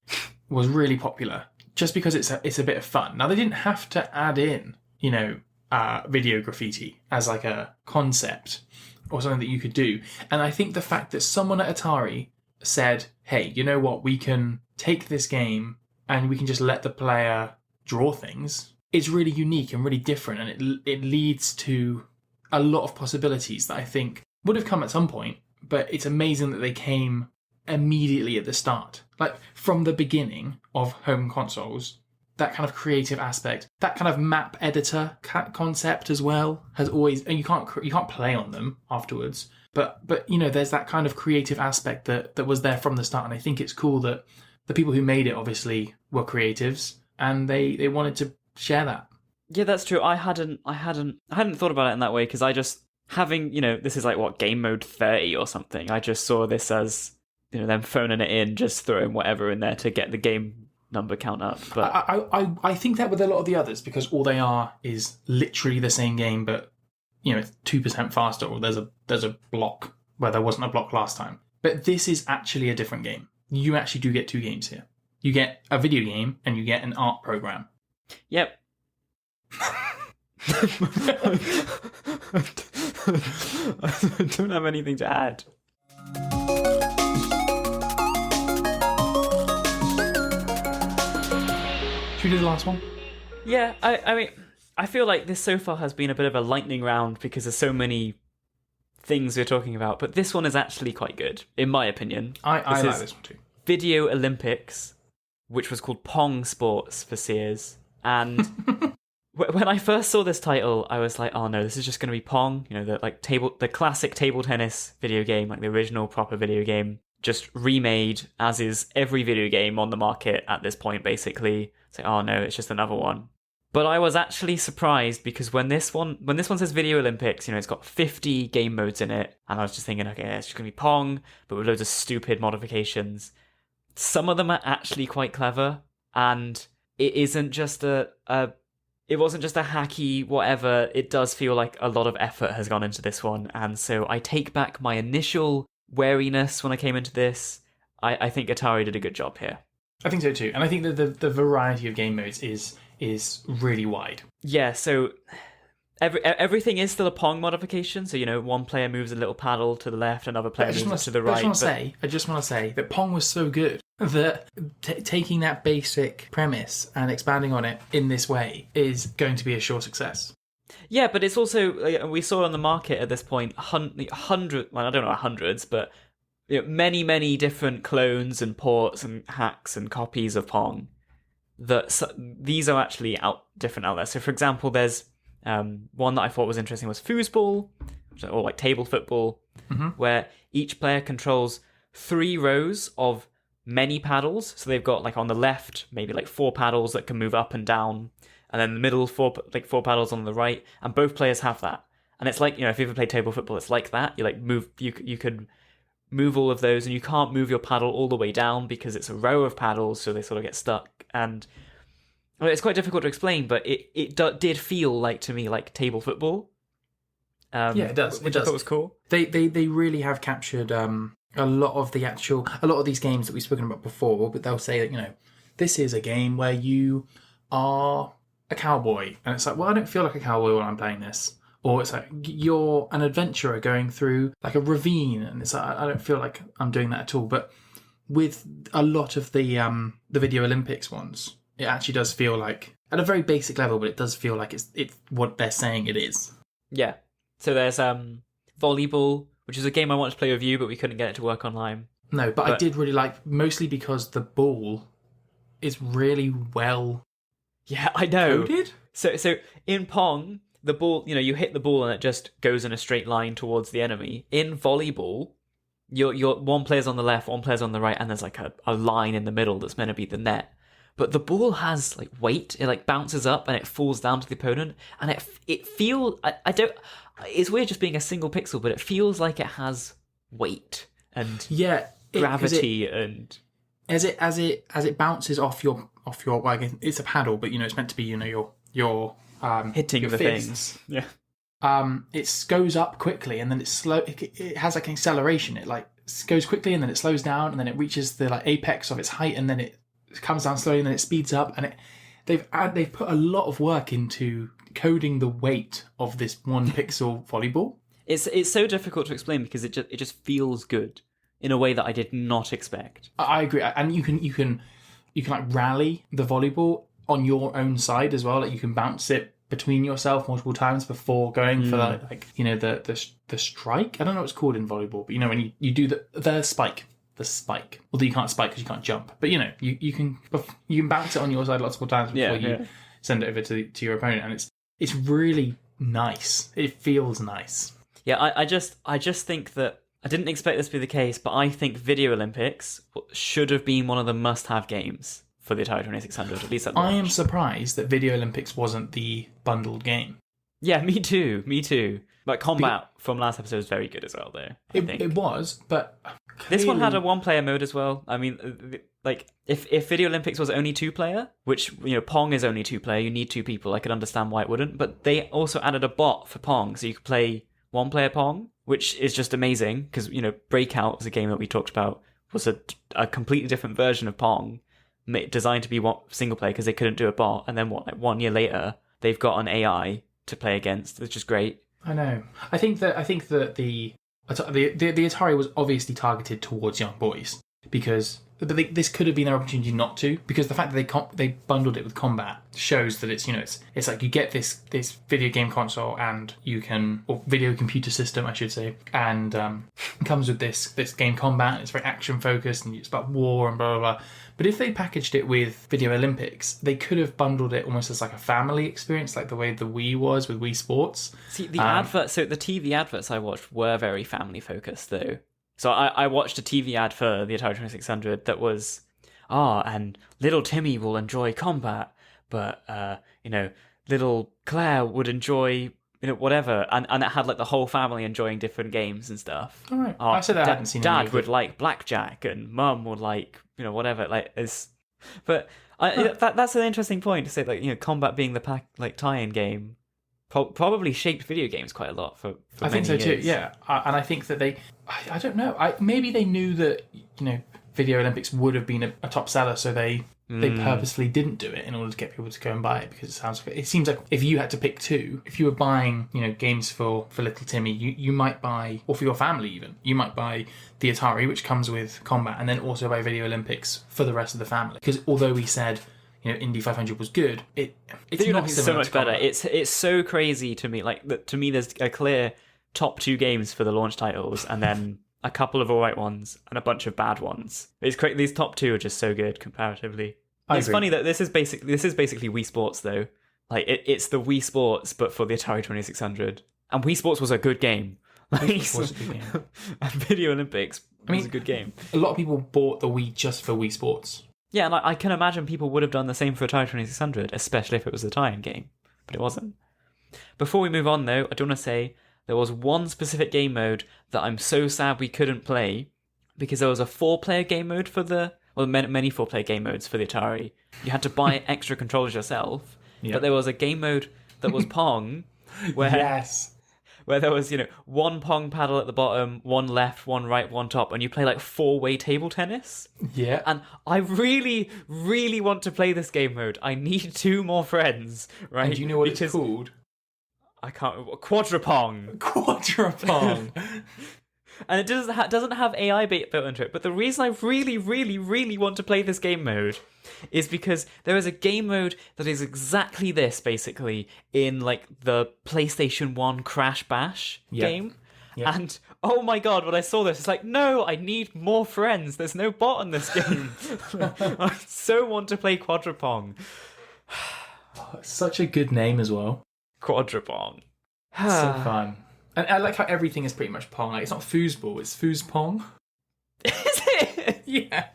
was really popular just because it's a bit of fun. Now, they didn't have to add in, Video Graffiti as like a concept or something that you could do. And I think the fact that someone at Atari said, hey, you know what, we can take this game and we can just let the player draw things, it's really unique and really different, and it leads to a lot of possibilities that I think would have come at some point, but it's amazing that they came immediately at the start. Like, from the beginning of home consoles, that kind of creative aspect, that kind of map editor concept as well, has always... And you can't play on them afterwards, but there's that kind of creative aspect that was there from the start, and I think it's cool that the people who made it obviously were creatives, and they wanted to share that. Yeah, that's true. I hadn't thought about it in that way, because I just having, this is like what, game mode 30 or something. I just saw this as, them phoning it in, just throwing whatever in there to get the game number count up. But I think that with a lot of the others, because all they are is literally the same game, but it's 2% faster, or there's a block where there wasn't a block last time. But this is actually a different game. You actually do get two games here. You get a video game and you get an art program. Yep. I don't have anything to add. Should we do the last one? Yeah, I mean, I feel like this so far has been a bit of a lightning round because there's so many things we're talking about, but this one is actually quite good, in my opinion. I like this one too. Video Olympics, which was called Pong Sports for Sears, and when I first saw this title, I was like, oh no, this is just going to be Pong, the classic table tennis video game, like the original proper video game, just remade, as is every video game on the market at this point, basically. It's like, oh no, it's just another one. But I was actually surprised, because when this one says Video Olympics, it's got 50 game modes in it, and I was just thinking, okay, it's just going to be Pong, but with loads of stupid modifications. Some of them are actually quite clever, and it isn't just it wasn't just a hacky whatever. It does feel like a lot of effort has gone into this one, and so I take back my initial wariness when I came into this. I think Atari did a good job here. I think so too, and I think that the variety of game modes is really wide. Yeah, so everything is still a Pong modification. So one player moves a little paddle to the left, another player moves to the right. I just want to say that Pong was so good that taking that basic premise and expanding on it in this way is going to be a sure success. Yeah, but it's also, we saw on the market at this point hundreds, well, I don't know, hundreds, but many, many different clones and ports and hacks and copies of Pong. These are actually different out there. So, for example, there's one that I thought was interesting was Foosball, or like table football, where each player controls 3 rows of many paddles. So they've got, like, on the left, maybe like 4 paddles that can move up and down, and then in the middle, 4 paddles on the right, and both players have that. And it's like, if you ever play table football, it's like that. You could move all of those, and you can't move your paddle all the way down because it's a row of paddles, so they sort of get stuck. And it's quite difficult to explain, but it did feel like, to me, like table football. Yeah, it does. Which I thought was cool. They really have captured a lot of these games that we've spoken about before. But they'll say that this is a game where you are a cowboy, and it's like, well, I don't feel like a cowboy when I'm playing this. Or it's like, you're an adventurer going through like a ravine, and it's like, I don't feel like I'm doing that at all. But with a lot of the Video Olympics ones, it actually does feel like, at a very basic level, but it does feel like it's what they're saying it is. Yeah. So there's Volleyball, which is a game I wanted to play with you, but we couldn't get it to work online. No, but I did really like, mostly because the ball is really well I know. coded. So in Pong, the ball, you hit the ball and it just goes in a straight line towards the enemy. In Volleyball, you're one player's on the left, one player's on the right, and there's like a line in the middle that's meant to be the net. But the ball has like weight. It like bounces up and it falls down to the opponent, and it feels, I don't. It's weird just being a single pixel, but it feels like it has weight and gravity and as it bounces off your well, again, it's a paddle, but it's meant to be your hitting your the fists. things. Yeah. It goes up quickly and then it's slow. It has like an acceleration. It like goes quickly and then it slows down and then it reaches the like apex of its height and then it comes down slowly and then it speeds up, and they've put a lot of work into coding the weight of this 1 pixel volleyball. It's so difficult to explain because it just feels good in a way that I did not expect. I agree, and you can like rally the volleyball on your own side as well. Like you can bounce it between yourself multiple times before going for the strike. I don't know what it's called in volleyball, but when you do the spike. The spike. Although you can't spike because you can't jump. But you can bounce it on your side lots of times before you send it over to your opponent, and it's really nice. It feels nice. Yeah, I just think that I didn't expect this to be the case, but I think Video Olympics should have been one of the must-have games for the Atari 2600, at least at launch. I am surprised that Video Olympics wasn't the bundled game. Yeah, me too. Like, combat from last episode is very good as well, though. It was, but this one had a one-player mode as well. I mean, like, if Video Olympics was only two-player, which, Pong is only two-player, you need two people, I could understand why it wouldn't, but they also added a bot for Pong, so you could play one-player Pong, which is just amazing, because, Breakout was a game that we talked about, was a completely different version of Pong, designed to be single-player, because they couldn't do a bot, and then 1 year later, they've got an AI to play against, which is great. I know. I think that the Atari was obviously targeted towards young boys because this could have been an opportunity not to, because the fact that they bundled it with combat shows that it's like you get this video game console and or video computer system I should say, and it comes with this game combat and it's very action focused and it's about war and blah blah blah. But if they packaged it with Video Olympics, they could have bundled it almost as like a family experience, like the way the Wii was with Wii Sports. See, the adverts, so the TV adverts I watched were very family focused, though. So I watched a TV ad for the Atari 2600 that was, and little Timmy will enjoy combat, but, little Claire would enjoy, whatever. And it had, like, the whole family enjoying different games and stuff. All right. I said I hadn't seen Dad would like blackjack, and Mum would like, whatever. Like, it's... But that's an interesting point to say, like, combat being the tie-in game probably shaped video games quite a lot for I think so years. too, yeah. And I think that I don't know, maybe they knew that, Video Olympics would have been a top seller, so they purposely didn't do it in order to get people to go and buy it, because it seems like if you had to pick two, if you were buying, games for little Timmy, you might buy, or for your family even, you might buy the Atari, which comes with combat, and then also buy Video Olympics for the rest of the family. Because although we said, Indy 500 was good, it's not so much better. It's so crazy to me. Like, to me, there's a clear top two games for the launch titles, and then a couple of alright ones and a bunch of bad ones. It's great. These top two are just so good comparatively. It's funny that this is basically Wii Sports though. Like, it's the Wii Sports, but for the Atari 2600. And Wii Sports was a good game. Wii Sports was a good game. And Video Olympics was a good game. A lot of people bought the Wii just for Wii Sports. Yeah, and I can imagine people would have done the same for Atari 2600, especially if it was a tie-in game, but it wasn't. Before we move on, though, I do want to say there was one specific game mode that I'm so sad we couldn't play, because there was a 4-player game mode many 4-player game modes for the Atari. You had to buy extra controllers yourself, but there was a game mode that was Pong, where there was, one Pong paddle at the bottom, one left, one right, one top, and you play like 4-way table tennis. Yeah. And I really, really want to play this game mode. I need 2 more friends, right? And do you know what it's called? I can't... Quadrapong. Quadrapong. And it doesn't have AI built into it. But the reason I really, really, really want to play this game mode is because there is a game mode that is exactly this, basically, in like the PlayStation 1 Crash Bash game. Yep. And oh my god, when I saw this, it's like, no, I need more friends. There's no bot in this game. I so want to play Quadrapong. Such a good name as well. Quadrapong. So fun. And I like how everything is pretty much Pong. Like, it's not Foosball, it's Foospong. Is it? Yeah.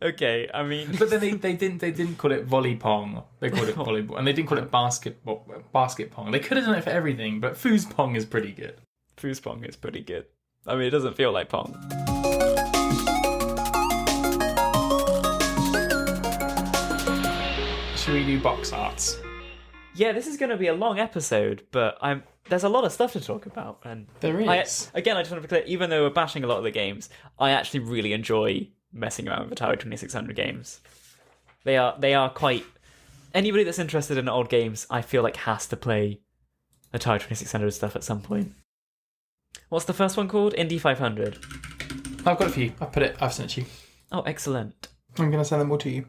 Okay, I mean... But then they didn't call it volley pong. They called it volleyball. And they didn't call it basket pong. They could have done it for everything, but Foosball is pretty good. Foosball is pretty good. I mean, it doesn't feel like Pong. Should we do box arts? Yeah, this is going to be a long episode, but there's a lot of stuff to talk about. And there is. I just want to be clear, even though we're bashing a lot of the games, I actually really enjoy messing around with Atari 2600 games. They are quite... Anybody that's interested in old games, I feel like has to play Atari 2600 stuff at some point. What's the first one called? Indy 500. I've got a few. I've sent it to you. Oh, excellent. I'm going to send them all to you.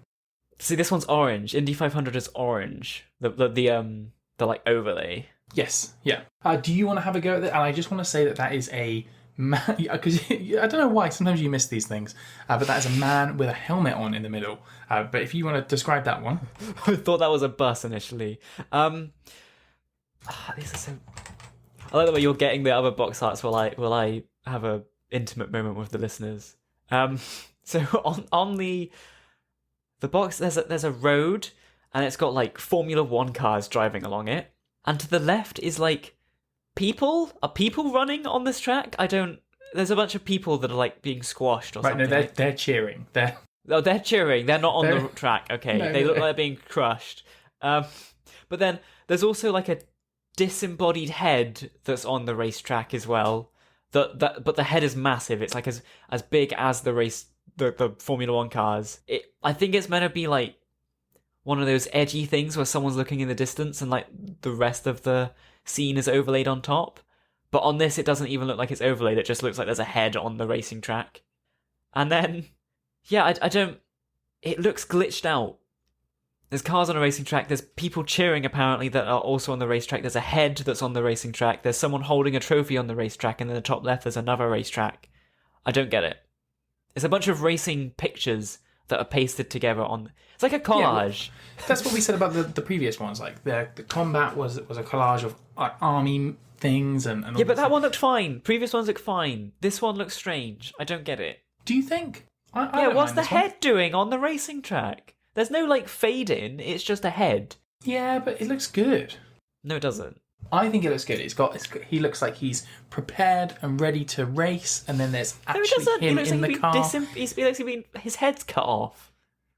See, this one's orange. Indy 500 is orange. The like overlay. Yes, yeah. Do you want to have a go at it? And I just want to say that is a man, because I don't know why, sometimes you miss these things, but that is a man with a helmet on in the middle. But if you want to describe that one. I thought that was a bus initially. These are so... I like the way you're getting the other box arts while I have a intimate moment with the listeners. So on the box, there's a road, and it's got like Formula One cars driving along it, and to the left is like people. Are people running on this track? There's a bunch of people that are like being squashed or something. No, they're cheering. They're cheering. They're not on the track. Okay, No, they look like they're being crushed. But then there's also like a disembodied head that's on the racetrack as well. But the head is massive. It's like as big as the Formula One cars. I think it's meant to be like one of those edgy things where someone's looking in the distance and like the rest of the scene is overlaid on top. But on this, it doesn't even look like it's overlaid. It just looks like there's a head on the racing track. And then, yeah, I don't... It looks glitched out. There's cars on a racing track. There's people cheering, apparently, that are also on the racetrack. There's a head that's on the racing track. There's someone holding a trophy on the racetrack. And in the top left, there's another racetrack. I don't get it. It's a bunch of racing pictures that are pasted together on... It's like a collage. Yeah, that's what we said about the previous ones. Like, the combat was a collage of like army things and all. Yeah, but that one looked fine. Previous ones look fine. This one looks strange. I don't get it. Do you think? I Yeah, don't what's mind the this one. head doing on the racing track? There's no, like, fade in. It's just a head. Yeah, but it looks good. No, it doesn't. I think it looks good. He looks like he's prepared and ready to race, and then there's No, it actually doesn't. him He looks in like the car. his head's cut off.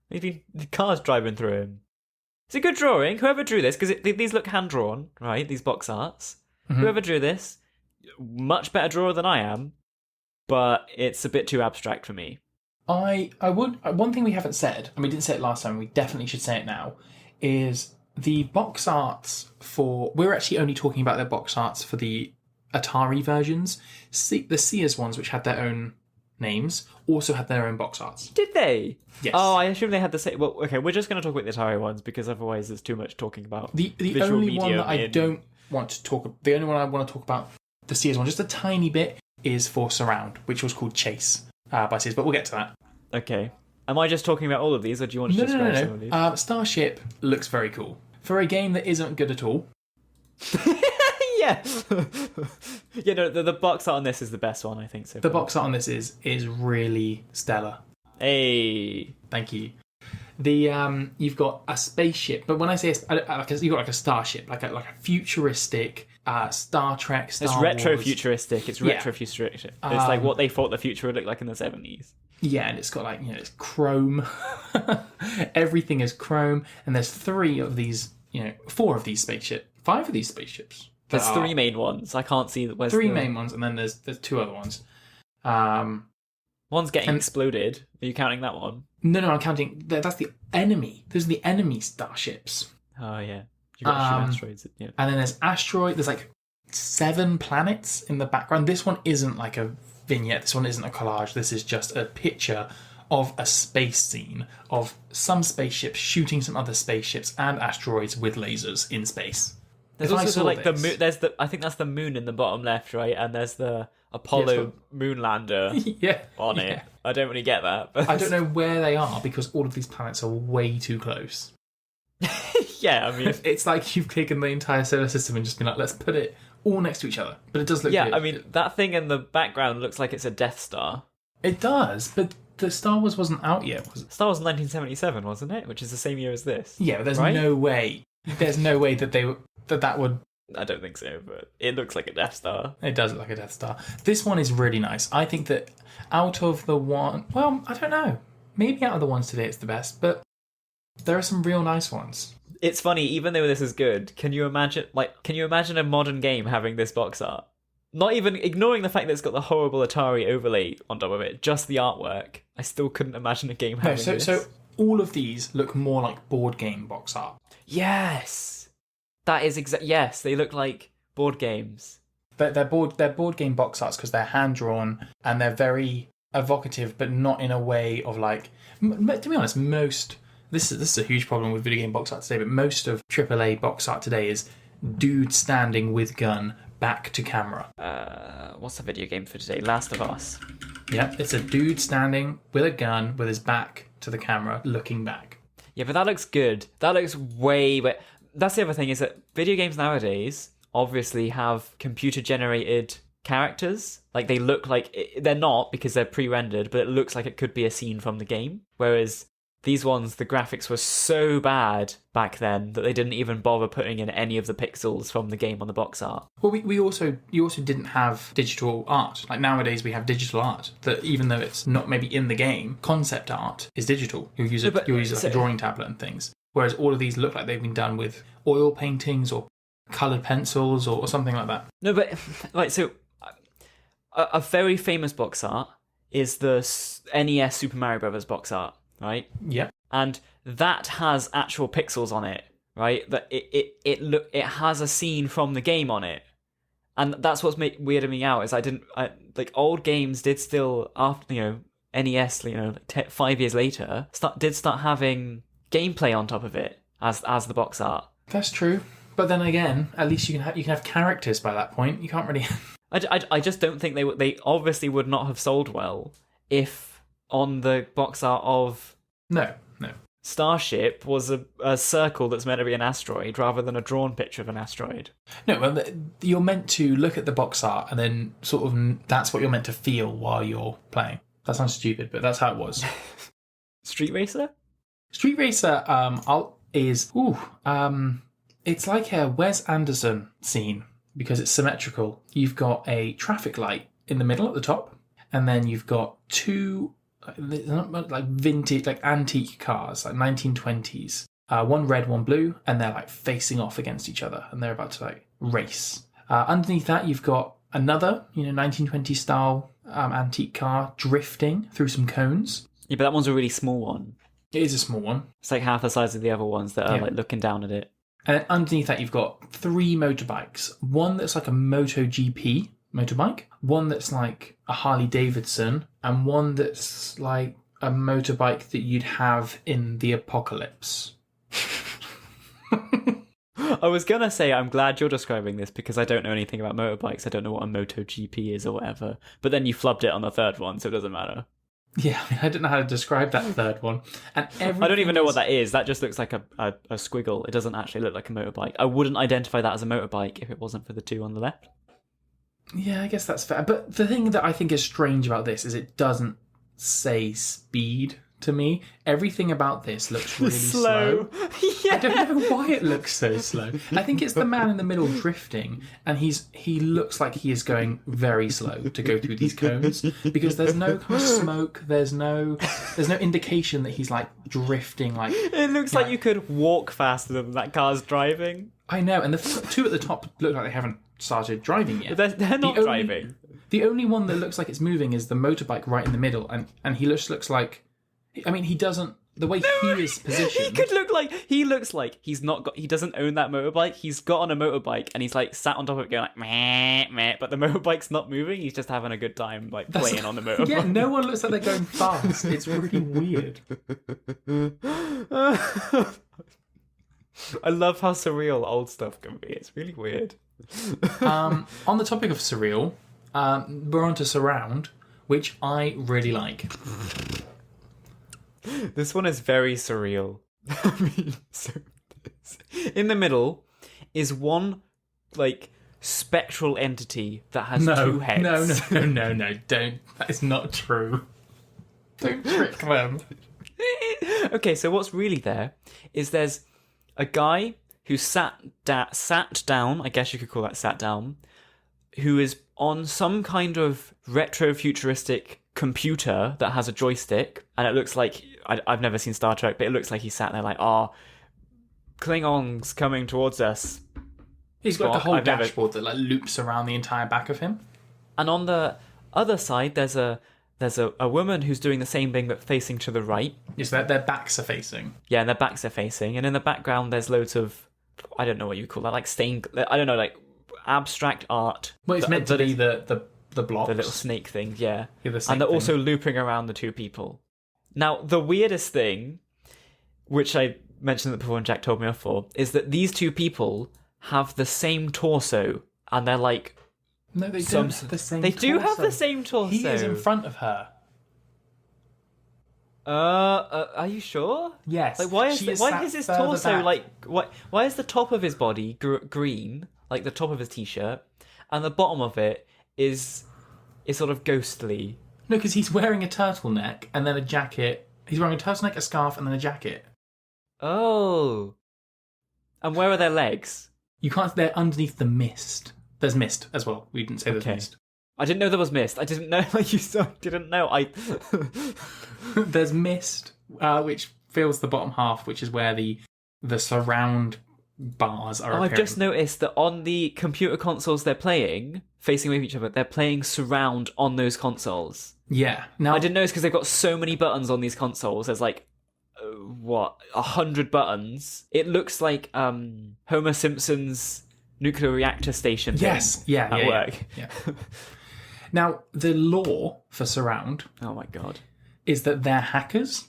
The car's driving through him. It's a good drawing. Whoever drew this, because these look hand-drawn, right? These box arts. Mm-hmm. Whoever drew this, much better drawer than I am, but it's a bit too abstract for me. I would. One thing we haven't said, and we didn't say it last time, we definitely should say it now, is the box arts for... We're actually only talking about their box arts for the Atari versions. The Sears ones, which had their own names, also had their own box arts. Did they? Yes. Oh, I assume they had the same... Well, okay, we're just going to talk about the Atari ones, because otherwise there's too much talking about The visual only one medium that I in- don't want to talk... The only one I want to talk about, the Sears one, just a tiny bit, is for Surround, which was called Chase by Sears, but we'll get to that. Okay. Am I just talking about all of these, or do you want to describe some of these? Starship looks very cool. For a game that isn't good at all. Yeah. Yeah, no, the box art on this is the best one, I think. So The far. box art on this is really stellar. Hey. Thank you. You've got a spaceship, but when I say you've got like a starship, like a futuristic Star Trek, Star It's Wars. retro-futuristic. It's Yeah. retro-futuristic. It's like what they thought the future would look like in the 70s. Yeah, and it's got like, it's chrome. Everything is chrome, and there's 4 of these spaceships. 5 of these spaceships. There's 3 main ones. I can't see where's 3 the... main ones, and then there's 2 other ones. One's getting and- exploded. Are you counting that one? No, I'm counting. That's the enemy. Those are the enemy starships. Oh, yeah. You've got to shoot asteroids. Yeah. And then there's asteroid. There's like 7 planets in the background. This one isn't like a vignette. This one isn't a collage. This is just a picture of a space scene of some spaceships shooting some other spaceships and asteroids with lasers in space. There's If I also saw like the this- moon. There's the. I think that's the moon in the bottom left, right? And there's the Apollo moon lander Yeah. on it. I don't really get that. But I don't know where they are because all of these planets are way too close. Yeah, I mean, It's like you've taken the entire solar system and just been like, let's put it all next to each other. But it does look yeah, good. I mean that thing in the background looks like it's a Death Star. It does, but the Star Wars wasn't out yet, was it? Star Wars 1977, wasn't it? Which is the same year as this. Yeah, but there's Right? no way. There's no way that that would... I don't think so, but it looks like a Death Star. It does look like a Death Star. This one is really nice. I think that out of the one... Well, I don't know. Maybe out of the ones today it's the best, but there are some real nice ones. It's funny, even though this is good, can you imagine a modern game having this box art? Not even ignoring the fact that it's got the horrible Atari overlay on top of it, just the artwork. I still couldn't imagine a game having this. So all of these look more like board game box art. Yes, that is yes. They look like board games. They're board game box arts because they're hand drawn and they're very evocative, but not in a way of like. To be honest, this is a huge problem with video game box art today. But most of AAA box art today is dude standing with gun back to camera. What's the video game for today? Last of Us. Yeah, it's a dude standing with a gun with his back to the camera, looking back. Yeah, but that looks good. That looks way. That's the other thing is that video games nowadays obviously have computer generated characters. Like they look like they're not because they're pre-rendered, but it looks like it could be a scene from the game. Whereas these ones, the graphics were so bad back then that they didn't even bother putting in any of the pixels from the game on the box art. Well, you also didn't have digital art. Like nowadays, we have digital art that even though it's not maybe in the game, concept art is digital. You'll use like a drawing tablet and things. Whereas all of these look like they've been done with oil paintings or coloured pencils or something like that. No, but like so, a very famous box art is the NES Super Mario Brothers box art. Right? Yeah. And that has actual pixels on it, right? That it has a scene from the game on it. And that's what's weirding me out is like old games did still after, NES, 5 years later, start having gameplay on top of it as the box art. That's true. But then again, at least you can have characters by that point. You can't really I just don't think they obviously would not have sold well if on the box art of No. Starship was a circle that's meant to be an asteroid rather than a drawn picture of an asteroid. No, well, you're meant to look at the box art and then sort of that's what you're meant to feel while you're playing. That sounds stupid, but that's how it was. Street Racer? Street Racer it's like a Wes Anderson scene because it's symmetrical. You've got a traffic light in the middle at the top, and then you've got two like vintage, like antique cars, like 1920s. One red, one blue, and they're like facing off against each other, and they're about to like race. Underneath that, you've got another, 1920s style antique car drifting through some cones. Yeah, but that one's a really small one. It is a small one. It's like half the size of the other ones that are like looking down at it. And then underneath that, you've got 3 motorbikes. One that's like a MotoGP motorbike, one that's like a Harley Davidson, and one that's like a motorbike that you'd have in the apocalypse. I was gonna say I'm glad you're describing this because I don't know anything about motorbikes. I don't know what a MotoGP is or whatever. But then you flubbed it on the third one, so it doesn't matter. Yeah, I don't know how to describe that third one. And I don't even know what that is. That just looks like a squiggle. It doesn't actually look like a motorbike. I wouldn't identify that as a motorbike if it wasn't for the 2 on the left. Yeah, I guess that's fair. But the thing that I think is strange about this is it doesn't say speed to me. Everything about this looks really slow. Yeah. I don't know why it looks so slow. I think it's the man in the middle drifting, and he looks like he is going very slow to go through these cones because there's no kind of smoke. There's no indication that he's like drifting. Like it looks like you could walk faster than that car's driving. I know, and the 2 at the top look like they haven't started driving yet. They're not driving. The only one that looks like it's moving is the motorbike right in the middle, and he looks like. I mean, he doesn't. The way he is positioned, he looks like he doesn't own that motorbike. He's got on a motorbike and he's like sat on top of it going like meh meh, but the motorbike's not moving. He's just having a good time like playing on the motorbike. Yeah, no one looks like they're going fast. It's really weird. I love how surreal old stuff can be. It's really weird. On the topic of surreal, we're on to surround, which I really like. This one is very surreal. I mean, in the middle is one like spectral entity that has 2 heads. No, don't. That is not true. Don't trick them. Okay, so what's really there is there's a guy who sat down, I guess you could call that sat down, who is on some kind of retro-futuristic computer that has a joystick, and it looks like, I've never seen Star Trek, but it looks like he sat there like, Klingons coming towards us. He's got like a whole dashboard that like loops around the entire back of him. And on the other side, there's a woman who's doing the same thing but facing to the right. Yes, their backs are facing. Yeah, and their backs are facing, and in the background there's loads of, I don't know what you call that, like like abstract art. Well, it's meant to be the blocks. The little snake things, yeah. The and they're also looping around the 2 people. Now, the weirdest thing, which I mentioned before and Jack told me off for, is that these 2 people have the same torso, and they're like... No, they don't have the same They torso. do have the same torso. He is in front of her. Are you sure? Yes. Like, why is his torso, like... Why is the top of his body green? like the top of his t-shirt, and the bottom of it is sort of ghostly. No, because he's wearing a turtleneck and then a jacket. He's wearing a turtleneck, a scarf, and then a jacket. Oh. And where are their legs? You can't. They're underneath the mist. There's mist as well. We didn't say there's mist. I didn't know there was mist. I didn't know. You didn't know. There's mist, which fills the bottom half, which is where the surround bars are. I've just noticed that on the computer consoles they're playing, facing away from each other, they're playing surround on those consoles. Yeah. Now I didn't notice because they've got so many buttons on these consoles. There's like 100 buttons. It looks like Homer Simpson's nuclear reactor station. Yes. Thing at work. Yeah. Now the law for surround. Oh my god. Is that they're hackers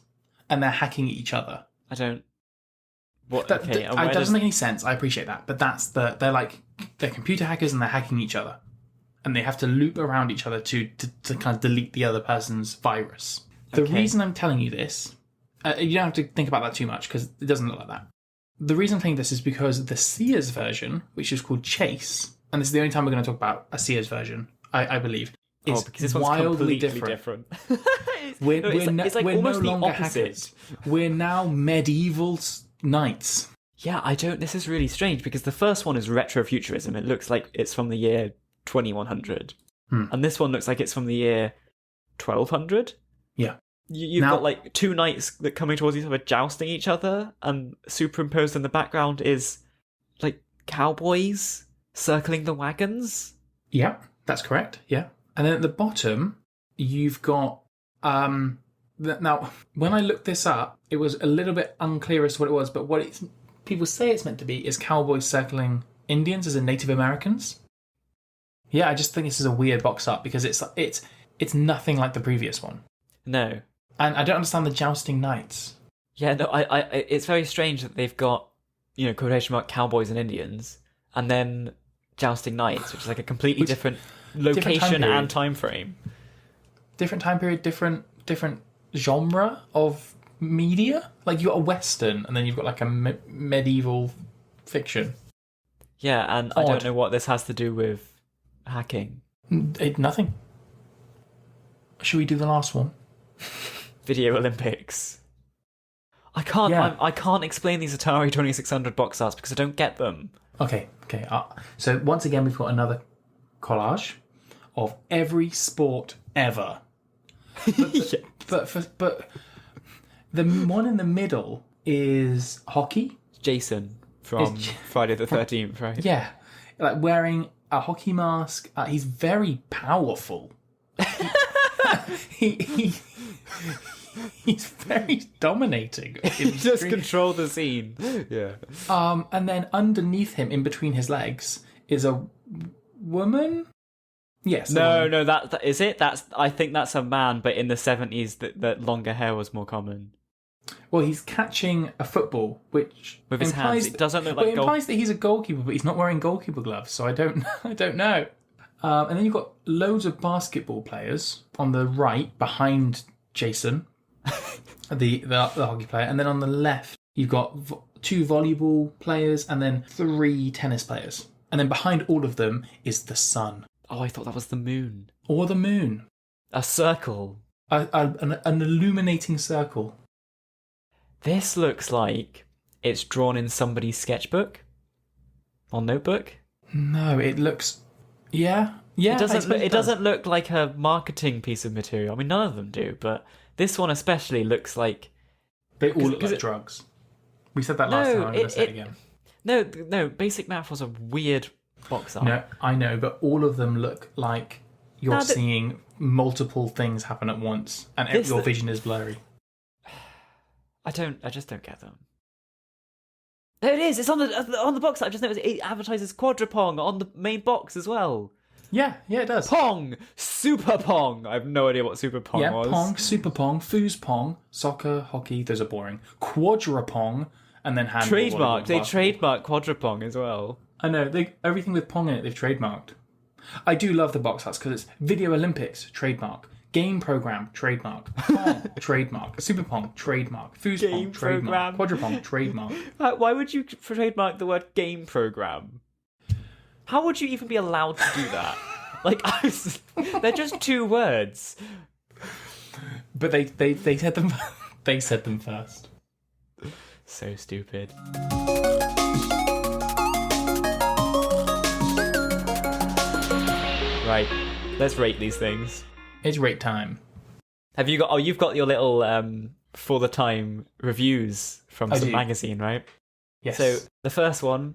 and they're hacking each other. I don't. What? That doesn't make any sense. I appreciate that, but they're computer hackers and they're hacking each other, and they have to loop around each other to kind of delete the other person's virus. The reason I'm telling you this, you don't have to think about that too much because it doesn't look like that. The reason I'm telling you this is because the Sears version, which is called Chase, and this is the only time we're going to talk about a Sears version, I believe, is because this wildly one's different. It's like We're almost no longer the opposite. hackers. We're now medieval knights. Yeah, this is really strange because the first one is retrofuturism. It looks like it's from the year 2100. And this one looks like it's from the year 1200. Yeah. You've got like two knights that coming towards each other, jousting each other, and superimposed in the background is like cowboys circling the wagons. Yeah, that's correct. Yeah. And then at the bottom, you've got... now, when I looked this up, it was a little bit unclear as to what it was, but people say it's meant to be is cowboys circling Indians as in Native Americans. Yeah, I just think this is a weird box art because it's nothing like the previous one. No. And I don't understand the jousting knights. Yeah, no, I it's very strange that they've got, quotation mark cowboys and Indians, and then jousting knights, which is like a completely different location and time frame. Different time period, different genre of media. Like you got a western, and then you've got like a medieval fiction. Yeah, and I don't know what this has to do with hacking. Nothing. Should we do the last one? Video Olympics. I can't explain these Atari 2600 box arts because I don't get them. Okay. So once again, we've got another collage of every sport ever. But the one in the middle is hockey. Jason from Friday the 13th, right? Yeah, like wearing a hockey mask. He's very powerful. He's very dominating. He just control the scene. Yeah. And then underneath him, in between his legs, is a woman. Yes. No, that is it. I think that's a man, but in the 70s, that longer hair was more common. Well, he's catching a football, which with his hands. It doesn't look like. It implies that he's a goalkeeper, but he's not wearing goalkeeper gloves, so I don't know. And then you've got loads of basketball players on the right behind Jason, the hockey player, and then on the left you've got two volleyball players and then three tennis players, and then behind all of them is the sun. Oh, I thought that was the moon. Or the moon. A circle. An illuminating circle. This looks like it's drawn in somebody's sketchbook or notebook. No, it looks... Yeah. It doesn't look like a marketing piece of material. I mean, none of them do, but this one especially looks like... They all look like drugs. We said that last time, I'm going to say it again. No, Basic Math was a weird box art. No, I know, but all of them look like you're seeing multiple things happen at once, and your vision is blurry. I just don't get them. There it is. It's on the box. I just noticed it advertises Quadripong on the main box as well. Yeah, it does. Pong, Super Pong. I have no idea what Super Pong was. Yeah, Pong, Super Pong, Foosball, soccer, hockey. Those are boring. Quadripong, and then handball. Trademark. They trademark Quadripong as well. I know. Everything with Pong in it, they've trademarked. I do love the box arts because it's Video Olympics, trademark. Game Program, trademark. Pong, trademark. Super Pong, trademark. Foosball, trademark. Quadripong, trademark. Why would you trademark the word game program? How would you even be allowed to do that? Like, they're just 2 words. But they said them. They said them first. So stupid. Right, let's rate these things. It's rate time. Have you got? Oh, you've got your little for the time reviews from some magazine, right? Yes. So the first one,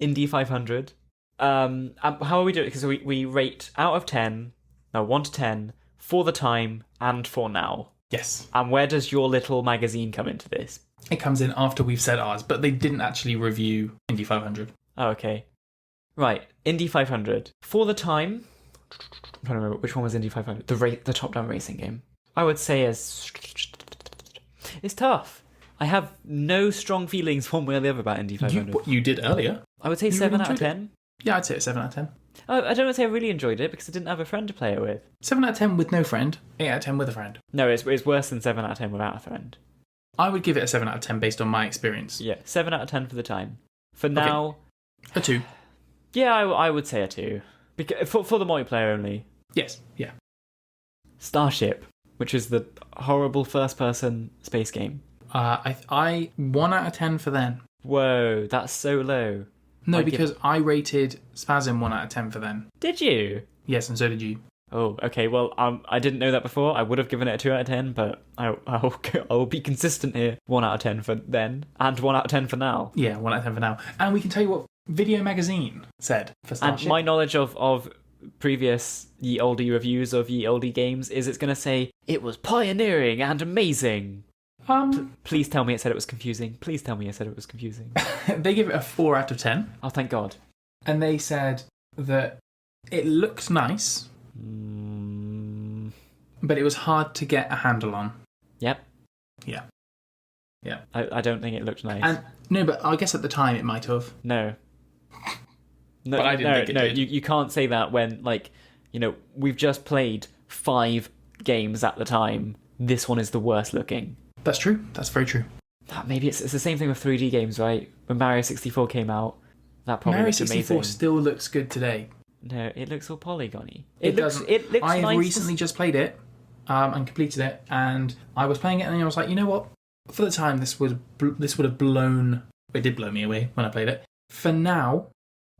Indy 500. How are we doing? Because we rate out of 10, no, 1 to 10 for the time and for now. Yes. And where does your little magazine come into this? It comes in after we've said ours, but they didn't actually review Indy 500. Oh, okay. Right, Indy 500 for the time. I'm trying to remember which one was Indy 500. The top-down racing game. I would say it's tough. I have no strong feelings one way or the other about Indy 500. You did earlier. I would say 7 out of 10. Yeah, I'd say a 7 out of 10. I don't want to say I really enjoyed it because I didn't have a friend to play it with. 7 out of 10 with no friend, 8 out of 10 with a friend. No, it's worse than 7 out of 10 without a friend. I would give it a 7 out of 10 based on my experience. Yeah, 7 out of 10 for the time. For now... A 2. Yeah, I would say a 2. Because, for the multiplayer only. Yes, yeah. Starship, which is the horrible first-person space game. I 1 out of 10 for then. Whoa, that's so low. No, because I rated Spasm 1 out of 10 for then. Did you? Yes, and so did you. Oh, okay. Well, I didn't know that before. I would have given it a 2 out of 10, but I'll be consistent here. 1 out of 10 for then, and 1 out of 10 for now. Yeah, 1 out of 10 for now. And we can tell you what Video Magazine said for Starship. And my knowledge of previous Ye Olde reviews of Ye Olde games is it's going to say, it was pioneering and amazing. Please tell me it said it was confusing. Please tell me it said it was confusing. They give it a 4 out of 10. Oh, thank God. And they said that it looked nice, but it was hard to get a handle on. Yep. Yeah. Yeah. I don't think it looked nice. And no, but I guess at the time it might have. No. No, but I didn't think it did. You can't say that when, like, we've just played 5 games at the time. This one is the worst looking. That's true. That's very true. Maybe it's the same thing with 3D games, right? When Mario 64 came out, that probably Mario looked 64 amazing. still looks good today. No, it looks all polygony. It looks I nice. recently just played it and completed it, and I was playing it, and I was like, you know what? For the time, this would have blown. It did blow me away when I played it. For now,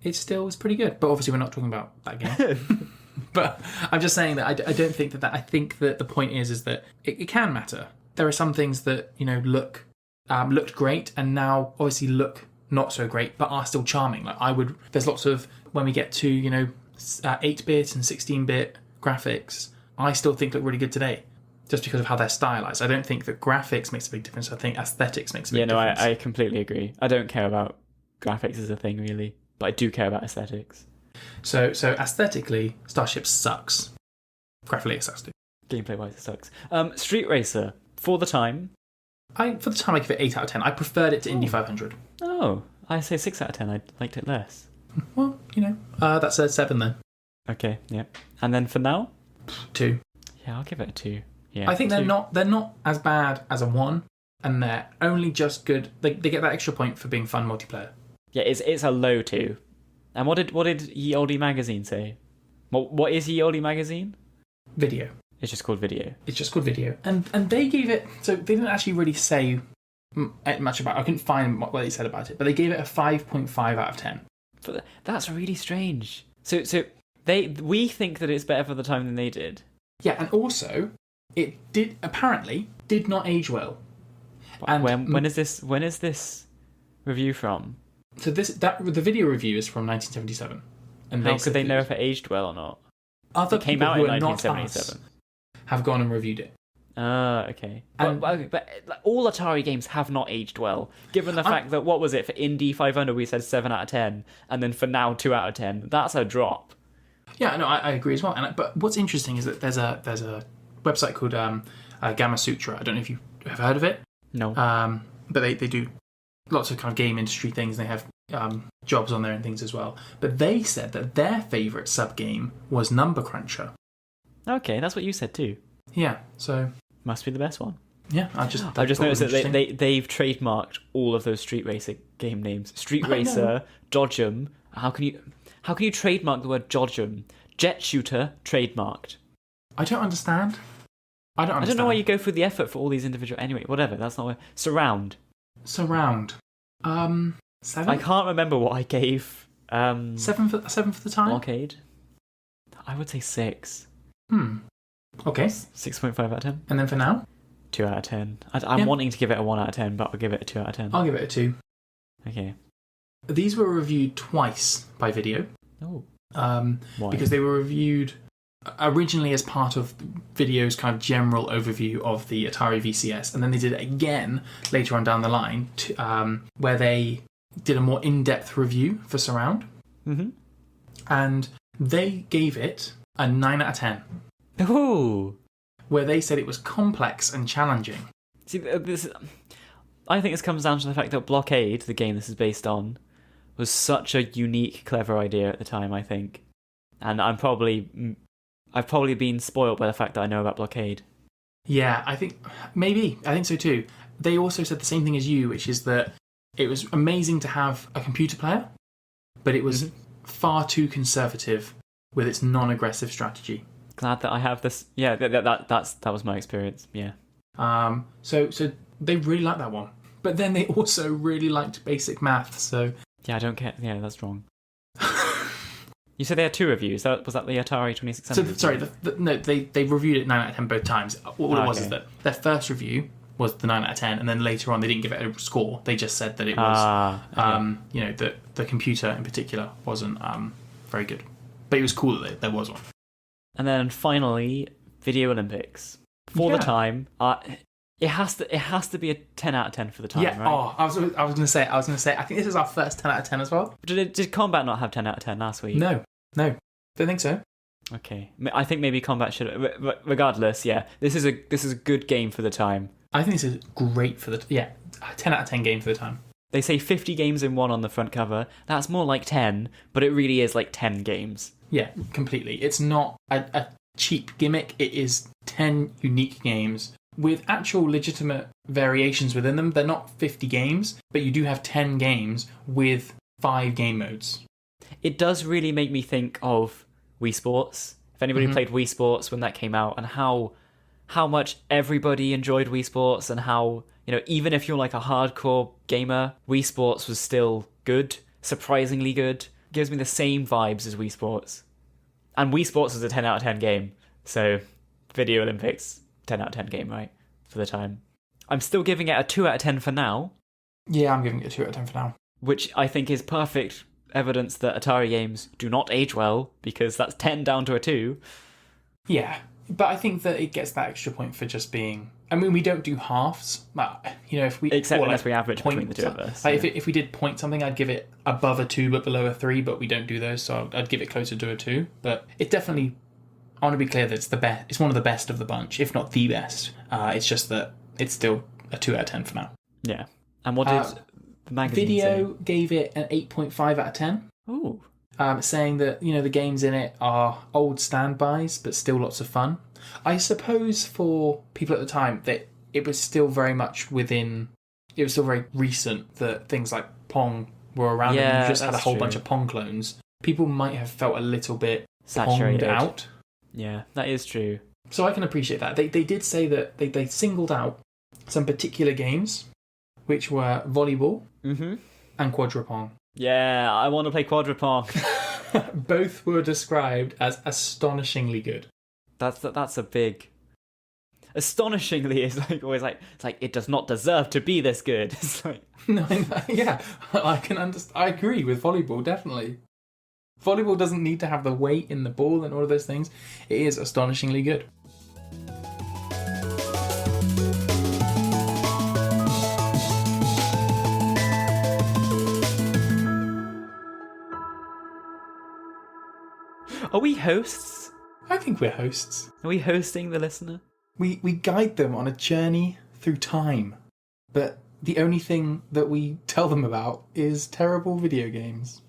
it still was pretty good. But obviously, we're not talking about that game. But I'm just saying that I don't think that. I think that the point is that it can matter. There are some things that looked great, and now obviously look not so great, but are still charming. There's lots of when we get to 8-bit and 16-bit graphics, I still think look really good today, just because of how they're stylized. I don't think that graphics makes a big difference. I think aesthetics makes a big difference. I completely agree. I don't care about graphics as a thing really, but I do care about aesthetics. So aesthetically, Starship sucks. Graphically, it sucks too. Gameplay wise, it sucks. Street Racer for the time. For the time, I give it 8 out of 10. I preferred it to Indy 500. Oh, I say 6 out of 10. I liked it less. Well, that's a 7 then. Okay, yeah. And then for now? 2. Yeah, I'll give it a 2. Yeah, I think 2. They're not as bad as a 1, and they're only just good. They get that extra point for being fun multiplayer. Yeah, it's a low 2. And what did Ye Olde magazine say? What is Ye Olde magazine? Video. It's just called Video. It's just called Video. And they gave it... So they didn't actually really say much about it. I couldn't find what they said about it. But they gave it a 5.5 out of 10. But that's really strange. So we think that it's better for the time than they did. Yeah, and also, it apparently did not age well. And when is this review from? So the video review is from 1977. And how could they know if it aged well or not? Other it came people out who in are 1977. Not us have gone and reviewed it. Okay. But all Atari games have not aged well, given the fact that, what was it, for Indy 500 we said 7 out of 10, and then for now 2 out of 10. That's a drop. Yeah, no, I agree as well. But what's interesting is that there's a website called Gamma Sutra. I don't know if you have heard of it. No. But they do lots of kind of game industry things. They have jobs on there and things as well. But they said that their favourite sub-game was Number Cruncher. Okay, that's what you said too. Yeah, so... Must be the best one. Yeah, I've just noticed that they've trademarked all of those Street Racer game names. Street Racer, Dodgem, How can you trademark the word Jojum? Jet shooter trademarked. I don't understand. I don't know why you go through the effort for all these individual. Anyway, whatever. That's not where. Surround. 7? I can't remember what I gave. 7 for the time. Arcade. I would say 6. Okay. 6.5 out of 10. And then for now, 2 out of 10. I'm wanting to give it a 1 out of 10, but I'll give it a 2 out of 10. I'll give it a 2. Okay. These were reviewed twice by video. Oh. Why? Because they were reviewed originally as part of video's kind of general overview of the Atari VCS, and then they did it again later on down the line, where they did a more in-depth review for Surround. Mm-hmm. And they gave it a 9 out of 10. Ooh. Where they said it was complex and challenging. See, I think this comes down to the fact that Blockade, the game this is based on, was such a unique, clever idea at the time, I think. And I've probably been spoiled by the fact that I know about Blockade. Yeah, I think so too. They also said the same thing as you, which is that it was amazing to have a computer player, but it was far too conservative with its non-aggressive strategy. Glad that I have this. Yeah, that was my experience. Yeah. So they really liked that one, but then they also really liked basic math. So yeah, I don't care. Yeah, that's wrong. You said they had 2 reviews. Was that the Atari 2600? So sorry, no, they reviewed it 9 out of 10 both times. All it was is that their first review was the 9 out of 10, and then later on they didn't give it a score. They just said that it was, that the computer in particular wasn't very good, but it was cool that there was one. And then finally, Video Olympics for the time. It has to be a 10 out of 10 for the time, right? Oh, I was going to say. I think this is our first 10 out of 10 as well. Did Combat not have 10 out of 10 last week? No, don't think so. Okay, I think maybe Combat should. Regardless, yeah, this is a good game for the time. I think this is great for 10 out of 10 game for the time. They say 50 games in one on the front cover. That's more like 10, but it really is like 10 games. Yeah, completely. It's not a cheap gimmick. It is 10 unique games with actual legitimate variations within them. They're not 50 games, but you do have 10 games with 5 game modes. It does really make me think of Wii Sports. If anybody played Wii Sports when that came out, and how much everybody enjoyed Wii Sports, and how, even if you're like a hardcore gamer, Wii Sports was still good, surprisingly good. Gives me the same vibes as Wii Sports. And Wii Sports was a 10 out of 10 game, so Video Olympics, 10 out of 10 game, right? For the time. I'm still giving it a 2 out of 10 for now. Yeah, I'm giving it a 2 out of 10 for now. Which I think is perfect evidence that Atari games do not age well, because that's 10 down to a 2. Yeah, but I think that it gets that extra point for just being... I mean, we don't do halves. If we... Except unless we average between the two of us. If we did point something, I'd give it above a 2 but below a 3, but we don't do those, so I'd give it closer to a 2. But it definitely... I want to be clear that it's the best. It's one of the best of the bunch, if not the best. It's just that it's still a 2 out of 10 for now. Yeah. And what did the magazine Video say? gave it an 8.5 out of 10. Ooh. Saying that, the games in it are old standbys, but still lots of fun. I suppose for people at the time that it was still very much within... It was still very recent that things like Pong were around, and you just had a whole bunch of Pong clones. People might have felt a little bit saturated Ponged out. Yeah, that is true. So I can appreciate that. They did say that they singled out some particular games, which were Volleyball and Quadrupong. Yeah, I want to play Quadrupong. Both were described as astonishingly good. That's a big... Astonishingly is always it's like it does not deserve to be this good. It's like... No, yeah, I can understand. I agree with Volleyball, definitely. Volleyball doesn't need to have the weight in the ball and all of those things. It is astonishingly good. Are we hosts? I think we're hosts. Are we hosting the listener? We guide them on a journey through time. But the only thing that we tell them about is terrible video games.